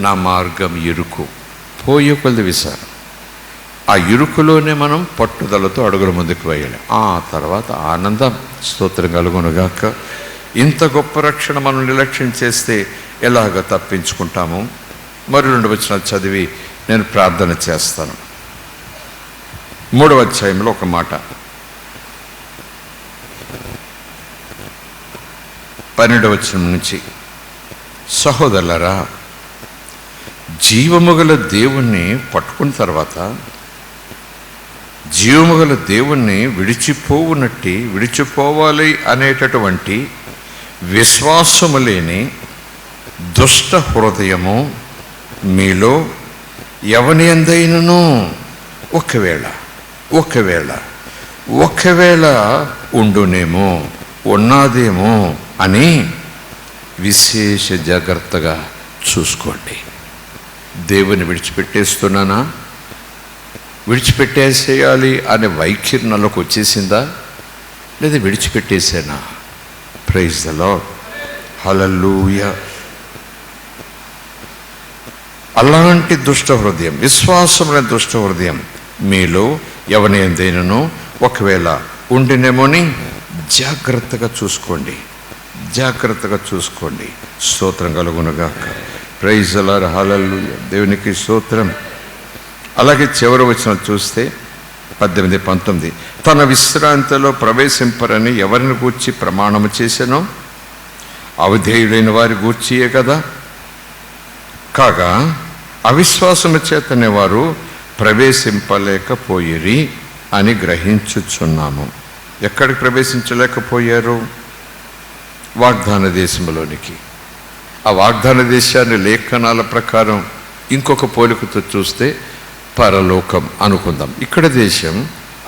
నా మార్గం ఇరుకు, పోయే కొలది విసారం. ఆ ఇరుకులోనే మనం పట్టుదలతో అడుగుల ముందుకు వేయాలి. ఆ తర్వాత ఆనందం. స్తోత్రం కలుగునుగాక. ఇంత గొప్ప రక్షణ మనం నిర్లక్ష్యం చేస్తే ఎలాగ తప్పించుకుంటాము? మరి 2 వచనాలు చదివి నేను ప్రార్థన చేస్తాను. 3వ అధ్యాయంలో ఒక మాట, 12వ వచనం నుంచి, సహోదరులారా, జీవముగల దేవుణ్ణి పట్టుకున్న తర్వాత జీవముగల దేవుణ్ణి విడిచిపోవాలి అనేటటువంటి విశ్వాసము లేని దుష్ట హృదయము మీలో ఎవని యందైనను ఒకవేళ ఉండునేమో, ఉన్నాదేమో అని విశేష జాగ్రత్తగా చూసుకోండి. దేవుని విడిచిపెట్టేస్తున్నానా, విడిచిపెట్టేసేయాలి అనే వైఖరినలోకి వచ్చేసిందా, లేదా విడిచిపెట్టేసేనా? ప్రైజ్ ది లార్డ్, హల్లెలూయా. అలాంటి దుష్ట హృదయం, విశ్వాసమైన దుష్ట హృదయం మీలో ఎవని యందైనను ఒకవేళ ఉండినేమోని జాగ్రత్తగా చూసుకోండి. స్తోత్రం కలుగునుగాక. ప్రైజ్ ది లార్డ్, హల్లెలూయా. దేవునికి స్తోత్రం. అలాగే చివరి వచనం చూస్తే 18, 19, తన విశ్రాంతిలో ప్రవేశింపరని ఎవరిని గూర్చి ప్రమాణము చేశానో అవిధేయులైన వారి గూర్చియే కదా. కాగా అవిశ్వాసము చేతనే వారు ప్రవేశింపలేకపోయిరి అని గ్రహించుచున్నాము. ఎక్కడికి ప్రవేశించలేకపోయారు? వాగ్దాన దేశంలోనికి. ఆ వాగ్దాన దేశాన్ని లేఖనాల ప్రకారం ఇంకొక పోలికతో చూస్తే పరలోకం అనుకుందాం. ఇక్కడ దేశం,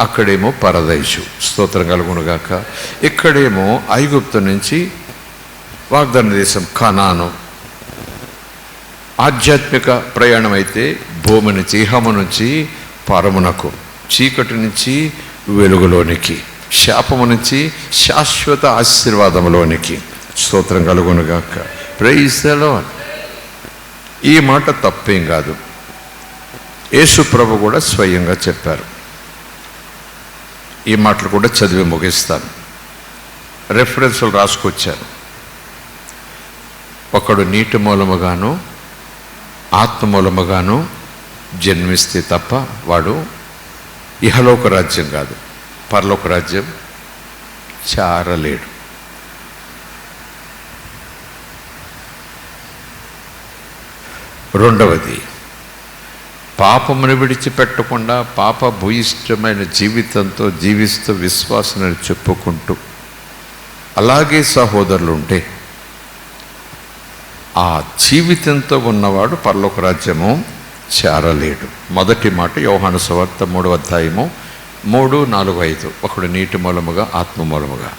అక్కడేమో పరదేశం. స్తోత్రం కలుగునుగాక. ఇక్కడేమో ఐగుప్తు నుంచి వాగ్దాన దేశం కనాను. ఆధ్యాత్మిక ప్రయాణం అయితే భూమి నుంచి, ఇహము నుంచి పరమునకు, చీకటి నుంచి వెలుగులోనికి. శాపము నుంచి శాశ్వత ఆశీర్వాదంలోనికి. స్తోత్రం కలుగునుగాక. Praise the lord. ఈ మాట తప్పేం కాదు. యేసు ప్రభు కూడా స్వయంగా చెప్పారు. ఈ మాటలు కూడా చదివి ముగిస్తాను. రెఫరెన్సులు రాసుకొచ్చారు. ఒకడు నీటి మూలముగాను ఆత్మ మూలముగాను జన్మిస్తే తప్ప వాడు ఇహలోక రాజ్యం కాదు, పరలోక రాజ్యం చారలేడు. రెండవది, పాపమును విడిచిపెట్టకుండా పాప భూయిష్టమైన జీవితంతో జీవిస్తూ విశ్వాసాన్ని చెప్పుకుంటూ అలాగే సహోదరులు ఉంటే ఆ జీవితంతో ఉన్నవాడు పరలోక రాజ్యము చేరలేడు. మొదటి మాట యోహాను సువార్త 3వ అధ్యాయము 3, 4, 5. ఒకడు నీటి మూలముగా ఆత్మ మూలముగా.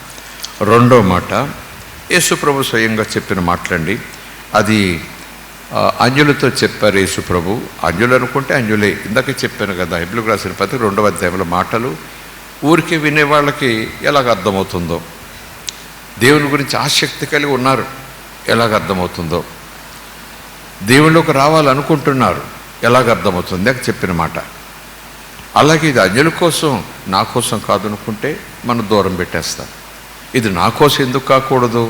రెండో మాట యేసు ప్రభు స్వయంగా చెప్పిన మాటలండి. అది అన్యులతో చెప్పారు యేసు ప్రభు. అన్యులు అనుకుంటే అన్యులే. ఇందాక చెప్పాను కదా, హెబ్రీయులకు రాసిన పత్రిక 2వ అధ్యాయంలో మాటలు ఊరికే వినే వాళ్ళకి ఎలాగ అర్థమవుతుందో, దేవుని గురించి ఆసక్తి కలిగి ఉన్నారు ఎలాగ అర్థమవుతుందో, దేవుళ్ళకి రావాలనుకుంటున్నారు ఎలాగ అర్థమవుతుంది అని చెప్పిన మాట. అలాగే ఇది అన్యుల కోసం, నా కోసం కాదు అనుకుంటే మనం దూరం పెట్టేస్తాం. ఇది నా కోసం ఎందుకు కాకూడదు,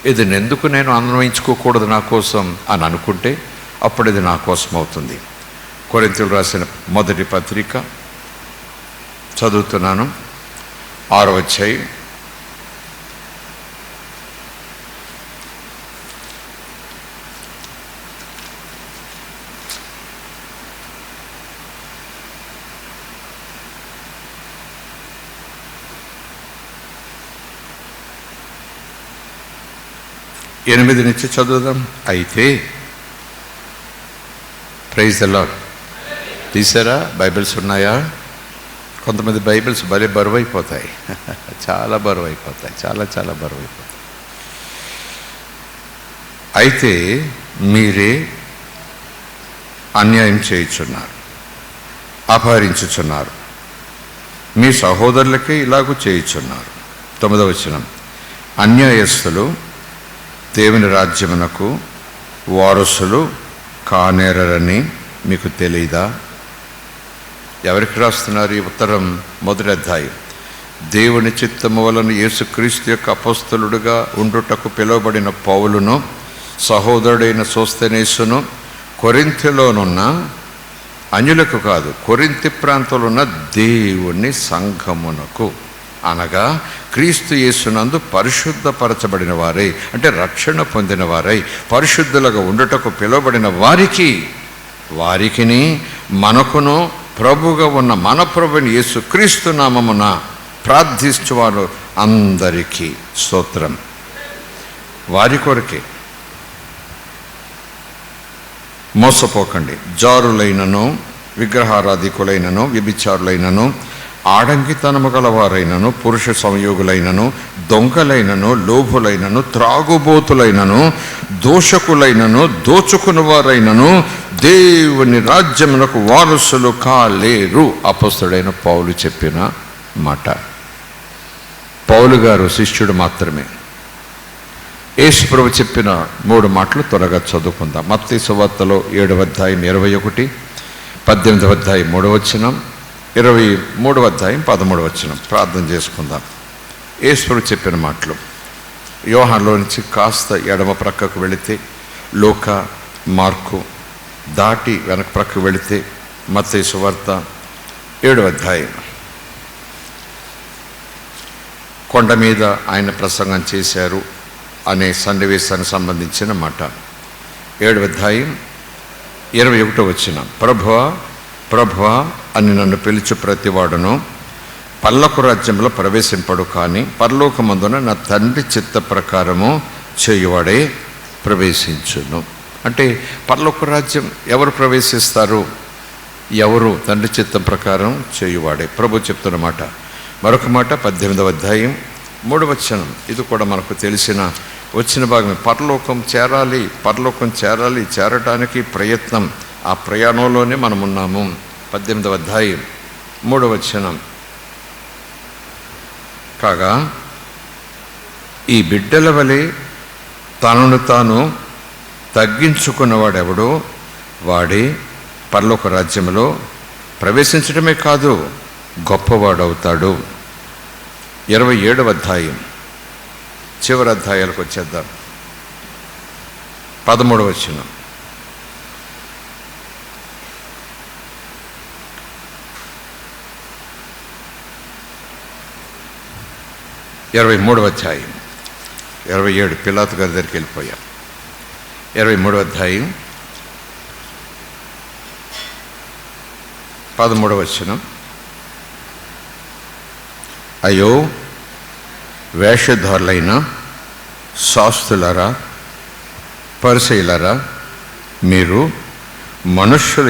ఇది ఎందుకు నేను అన్వయించుకోకూడదు నా కోసం అని అనుకుంటే అప్పుడు ఇది నా కోసం అవుతుంది. కొరింథీయులకు రాసిన మొదటి పత్రిక చదువుతున్నాను, 6వ అధ్యాయం 8 నుంచి చదువుదాం. అయితే ప్రైజ్ ది లార్డ్. తీసారా? బైబిల్స్ ఉన్నాయా? కొంతమంది బైబిల్స్ భలే బరువు అయిపోతాయి, చాలా బరువు అయిపోతాయి, చాలా బరువు అయిపోతాయి. అయితే మీరే అన్యాయం చేయుచున్నారు, అపహరించుచున్నారు, మీ సహోదరులకే ఇలాగూ చేయుచున్నారు. 9వ వచనం, అన్యాయస్తులు దేవుని రాజ్యమునకు వారసులు కానేరని మీకు తెలియదా? ఎవరికి రాస్తున్నారు ఈ ఉత్తరం? మొదటి అధ్యాయం. దేవుని చిత్తము వలన యేసుక్రీస్తు యొక్క అపొస్తలుడుగా ఉండుటకు పిలువబడిన పౌలును సహోదరుడైన సోస్తెనేసును కొరింథీలోనున్న అన్యులకు కాదు, కొరింథీ ప్రాంతంలో ఉన్న దేవుని సంఘమునకు, అనగా క్రీస్తు యేసునందు పరిశుద్ధపరచబడిన వారై, అంటే రక్షణ పొందిన వారై పరిశుద్ధులుగా ఉండుటకు పిలువబడిన వారికిని మనకును ప్రభుగా ఉన్న మన ప్రభుని యేసు క్రీస్తు నామమున ప్రార్థించువారు అందరికీ స్తోత్రం. వారి కొరకే. మోసపోకండి. జారులైనను, విగ్రహారాధికులైనను, వ్యభిచారులైనను, ఆడంగితనము గలవారైనను, పురుష సంయోగులైనను, దొంగలైనను, లోభులైనను, త్రాగుబోతులైనను, దోషకులైనను, దోచుకుని వారైనను దేవుని రాజ్యమునకు వారసులు కాలేరు. అపొస్తలుడైన పౌలు చెప్పిన మాట. పౌలు గారు శిష్యుడు మాత్రమే. యేసు ప్రభు చెప్పిన 3 మాటలు త్వరగా చదువుకుందాం. మత్తయి సువార్తలో 7వ అధ్యాయం 21, 18వ అధ్యాయం 3వ వచనం, 23వ అధ్యాయం 13వ వచనం. ప్రార్థన చేసుకుందాం. యేసు ప్రభు చెప్పిన మాటలు. యోహానులో నుంచి కాస్త ఎడమ ప్రక్కకు వెళితే లూకా, మార్కు దాటి వెనక ప్రక్కకు వెళితే మత్తయి సువార్త 7వ అధ్యాయం. కొండ మీద ఆయన ప్రసంగం చేశారు అనే సన్నివేశానికి సంబంధించిన మాట. 7వ అధ్యాయం 21వ వచనం. ప్రభువా ప్రభువా అని నన్ను పిలిచి ప్రతివాడును పల్లపు రాజ్యంలో ప్రవేశింపడు, కానీ పరలోకమందున నా తండ్రి చిత్త ప్రకారము చేయువాడే ప్రవేశించును. అంటే పరలోక రాజ్యం ఎవరు ప్రవేశిస్తారు? ఎవరు? తండ్రి చిత్తం ప్రకారం చేయువాడే. ప్రభు చెప్తున్నమాట. మరొక మాట 18వ అధ్యాయం 3వ వచనం. ఇది కూడా మనకు తెలిసిన వచ్చిన భాగమే. పరలోకం చేరాలి, చేరడానికి ప్రయత్నం, ఆ ప్రయాణంలోనే మనం ఉన్నాము. 18వ అధ్యాయం 3వ వచనం. కాగా ఈ బిడ్డల వలె తనను తాను తగ్గించుకున్నవాడెవడో వాడే పరలోక రాజ్యంలో ప్రవేశించడమే కాదు గొప్పవాడవుతాడు. 27వ అధ్యాయం చివరి అధ్యాయాలకు వచ్చేద్దాం. 13వ వచనం. ఇరవై 23వ అధ్యాయం 27 పిలాతు గారి దగ్గరికి వెళ్ళిపోయాం. 23వ అధ్యాయం 13వ వచనం. అయ్యో వేషధారులైన శాస్త్రులారా, పరిసయ్యులారా, మీరు మనుష్యుల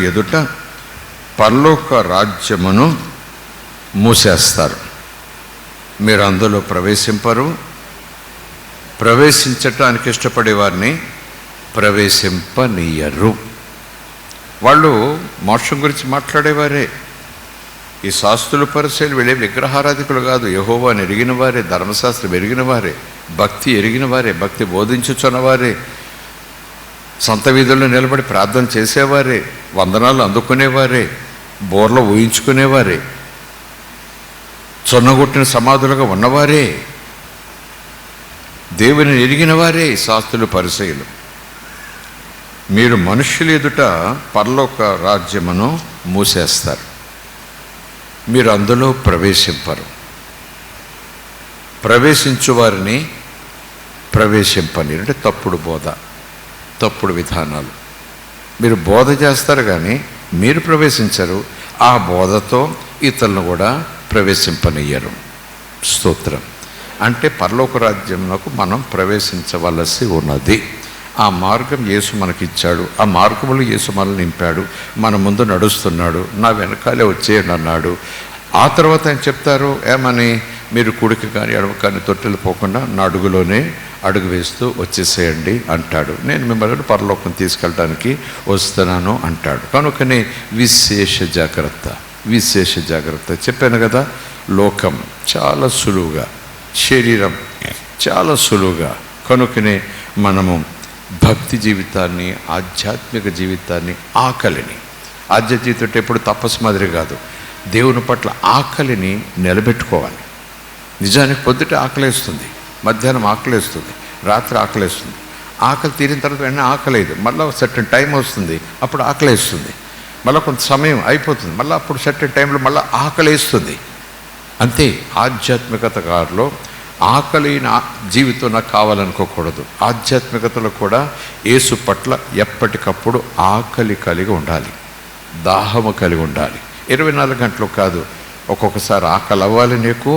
ఎదుట పరలోక రాజ్యమును మూసేస్తారు. మీరు అందులో ప్రవేశింపరు. ప్రవేశించటానికి ఇష్టపడే వారిని ప్రవేశింపనీయరు. వాళ్ళు మోక్షం గురించి మాట్లాడేవారే. ఈ శాస్త్రులు పరిసయ్యులు వెళ్ళే విగ్రహారాధికులు కాదు, యెహోవాను ఎరిగిన వారే, ధర్మశాస్త్రం ఎరిగిన వారే, భక్తి ఎరిగిన వారే, భక్తి బోధించుచున్నవారే, సొంత వీధుల్లో నిలబడి ప్రార్థన చేసేవారే, వందనాలు అందుకునేవారే, బోర్లో ఊహించుకునేవారే, చొన్నగొట్టిన సమాధులుగా ఉన్నవారే, దేవుని ఎరిగిన వారే శాస్త్రులు పరిసయ్యులు. మీరు మనుష్యుల ఎదుట పరలోక రాజ్యమును మూసేస్తారు. మీరు అందులో ప్రవేశింపరు. ప్రవేశించు వారిని ప్రవేశింపని అంటే తప్పుడు బోధ, తప్పుడు విధానాలు. మీరు బోధ చేస్తారు కానీ మీరు ప్రవేశించరు. ఆ బోధతో ఇతరులను కూడా ప్రవేశింపనియ్యరు. స్తోత్రం. అంటే పరలోక రాజ్యంలోకి మనం ప్రవేశించవలసి ఉన్నది. ఆ మార్గం యేసు మనకిచ్చాడు. ఆ మార్గంలో యేసు మనల్ని నింపాడు. మన ముందు నడుస్తున్నాడు. నా వెనకాలే వచ్చేయండి అన్నాడు. ఆ తర్వాత ఆయన చెప్తారు ఏమని, మీరు కుడికి కానీ ఎడమ కానీ తొట్టెలు పోకుండా నా అడుగులోనే అడుగు వేస్తూ వచ్చేసేయండి అంటాడు. నేను మిమ్మల్ని పరలోకం తీసుకెళ్ళడానికి వస్తున్నాను అంటాడు. కనుకనే విశేష జాగ్రత్త చెప్పాను కదా. లోకం చాలా సులువుగా, శరీరం చాలా సులువుగా. కనుకనే మనము భక్తి జీవితాన్ని, ఆధ్యాత్మిక జీవితాన్ని, ఆకలిని, ఆధ్యాత్మిక జీవితం ఎప్పుడు తపస్సు మాదిరి కాదు, దేవుని పట్ల ఆకలిని నిలబెట్టుకోవాలి. నిజానికి పొద్దుట ఆకలేస్తుంది, మధ్యాహ్నం ఆకలేస్తుంది, రాత్రి ఆకలేస్తుంది. ఆకలి తీరిన తర్వాత వెంటనే ఆకలేదు. మళ్ళీ సర్టెన్ టైం వస్తుంది, అప్పుడు ఆకలేస్తుంది. మళ్ళీ కొంత సమయం అయిపోతుంది, మళ్ళీ అప్పుడు సర్టెన్ టైంలో మళ్ళీ ఆకలేస్తుంది. అంతే. ఆధ్యాత్మికత గారిలో ఆకలి జీవితం నాకు కావాలనుకోకూడదు. ఆధ్యాత్మికతలో కూడా యేసు పట్ల ఎప్పటికప్పుడు ఆకలి కలిగి ఉండాలి, దాహము కలిగి ఉండాలి. 24 గంటలు కాదు, ఒక్కొక్కసారి ఆకలి అవ్వాలి. నీకు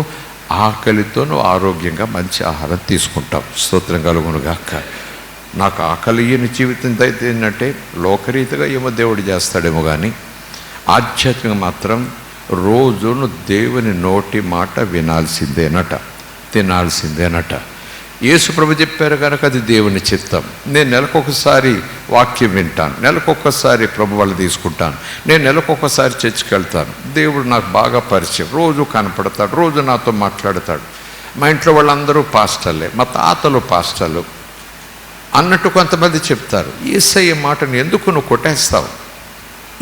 ఆకలితో నువ్వు ఆరోగ్యంగా మంచి ఆహారం తీసుకుంటావు. స్తోత్రం కలుగును గాక. నాకు ఆకలి అయ్యని జీవితం అయితే ఏంటంటే లోకరీతిగా ఏమో దేవుడు చేస్తాడేమో కానీ ఆధ్యాత్మికంగా మాత్రం రోజును దేవుని నోటి మాట వినాల్సిందేనట, తినాల్సిందేనట. యేసు ప్రభు చెప్పారు కనుక అది దేవుని చిత్తం. నేను నెలకొకసారి వాక్యం వింటాను, నెలకొకసారి ప్రభు వాళ్ళు తీసుకుంటాను, నేను నెలకొకసారి చర్చికి వెళ్తాను. దేవుడు నాకు బాగా పరిచయం, రోజు కనపడతాడు, రోజు నాతో మాట్లాడతాడు. మా ఇంట్లో వాళ్ళందరూ పాస్టర్లే, మా తాతలు పాస్టర్లు అన్నట్టు కొంతమంది చెప్తారు. యేసయ్య మాటను ఎందుకు నువ్వు కొట్టేస్తావు?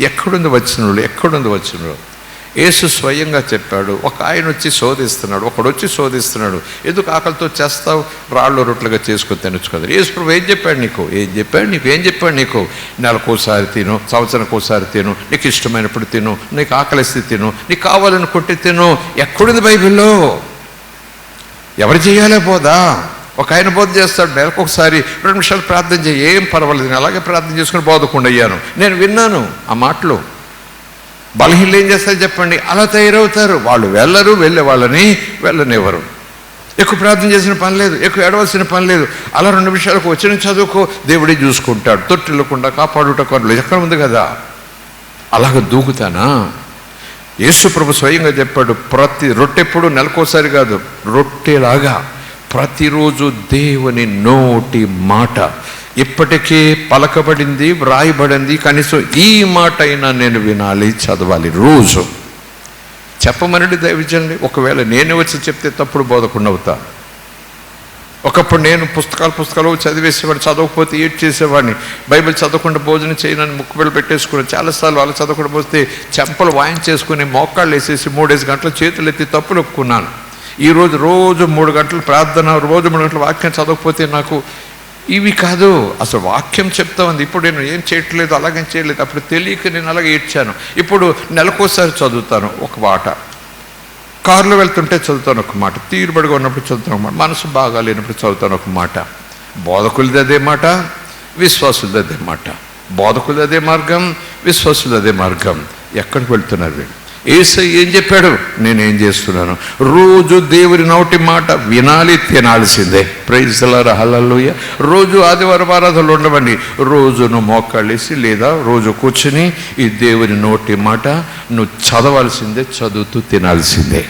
ఎక్కడుంది వచ్చినోళ్ళు? యేసు స్వయంగా చెప్పాడు. ఒక ఆయన వచ్చి శోధిస్తున్నాడు, ఒకడు శోధిస్తున్నాడు, ఎందుకు ఆకలితో చేస్తావు, రాళ్ళు రొట్లుగా చేసుకొని తినొచ్చు కదా. యేసు ప్రభు ఏం చెప్పాడు నీకు? నెలకోసారి తిను, సంవత్సరానికోసారి తిను, నీకు ఇష్టమైనప్పుడు తిను, నీకు ఆకలిస్తే తిను, నీకు కావాలనుకుంటే తిను. ఎక్కడుంది బైబిల్లో? ఎవరు చేయాలే బోధ? ఒక ఆయన బోధ చేస్తాడు, నెలకొకసారి 2 నిమిషాలు ప్రార్థన చేయి, ఏం పర్వాలేదు, నేను అలాగే ప్రార్థన చేసుకుని బోధకుండా అయ్యాను. నేను విన్నాను ఆ మాటలు. బలహీనలు ఏం చేస్తారు చెప్పండి? అలా తయారవుతారు. వాళ్ళు వెళ్ళరు, వెళ్ళే వాళ్ళని వెళ్ళనివ్వరు. ఎక్కువ ప్రార్థన చేసిన పని లేదు, ఎక్కువ ఏడవలసిన పని లేదు. అలా 2 నిమిషాలకు వచ్చిన చదువుకో, దేవుడే చూసుకుంటాడు. తొట్టిల్లకుండా కాపాడుట కొరలు ఎక్కడ ఉంది కదా. అలాగ దూకుతానా? యేసు ప్రభు స్వయంగా చెప్పాడు, ప్రతి రొట్టెప్పుడు నెలకోసారి కాదు, రొట్టెలాగా ప్రతిరోజు దేవుని నోటి మాట ఇప్పటికే పలకబడింది, వ్రాయబడింది. కనీసం ఈ మాట అయినా నేను వినాలి, చదవాలి రోజు. చెప్పమనండి దైవజనులు. ఒకవేళ నేనే వచ్చి చెప్తే తప్పుడు బోధకుండా అవుతా. ఒకప్పుడు నేను పుస్తకాలు చదివేసేవాడిని, చదవకపోతే ఏడ్ చేసేవాడిని. బైబిల్ చదవకుండా భోజనం చేయనని ముక్కుబిళ్ళు పెట్టేసుకుని చాలాసార్లు వాళ్ళు చదవకుండా పోతే చెంపలు వాయించేసుకుని మోకాళ్ళు వేసేసి 3-5 గంటల చేతులు ఎత్తి తప్పులు ఒప్పుకున్నాను. ఈరోజు రోజు 3 గంటలు ప్రార్థన, రోజు 3 గంటల వాక్యం చదవకపోతే నాకు ఇవి కాదు, అసలు వాక్యం చెప్తా ఉంది. ఇప్పుడు నేను ఏం చేయట్లేదు, అలాగేం చేయలేదు. అప్పుడు తెలియక నేను అలాగే ఏడ్చాను. ఇప్పుడు నెలకోసారి చదువుతాను ఒక మాట, కారులో వెళ్తుంటే చదువుతాను ఒక మాట, తీరుబడిగా ఉన్నప్పుడు చదువుతాను ఒక మాట, మనసు బాగా లేనప్పుడు చదువుతాను ఒక మాట. బోధకులది అదే మాట, విశ్వాసులది అదే మాట. బోధకులది అదే మార్గం, విశ్వాసులది అదే మార్గం. ఎక్కడికి వెళ్తున్నారు వీళ్ళు? యేసయ్య ఏం చెప్పాడు, నేనేం చేస్తున్నాను? రోజు దేవుని నోటి మాట వినాలి, తినాల్సిందే. ప్రైజ్ ది లార్డ్, హల్లెలూయా. రోజు ఆదివారం ఆరాధనలు ఉండవండి. రోజును మోకాళ్ళేసి లేదా రోజు కూర్చుని ఈ దేవుని నోటి మాట నువ్వు చదవాల్సిందే, చదువుతూ తినాల్సిందే.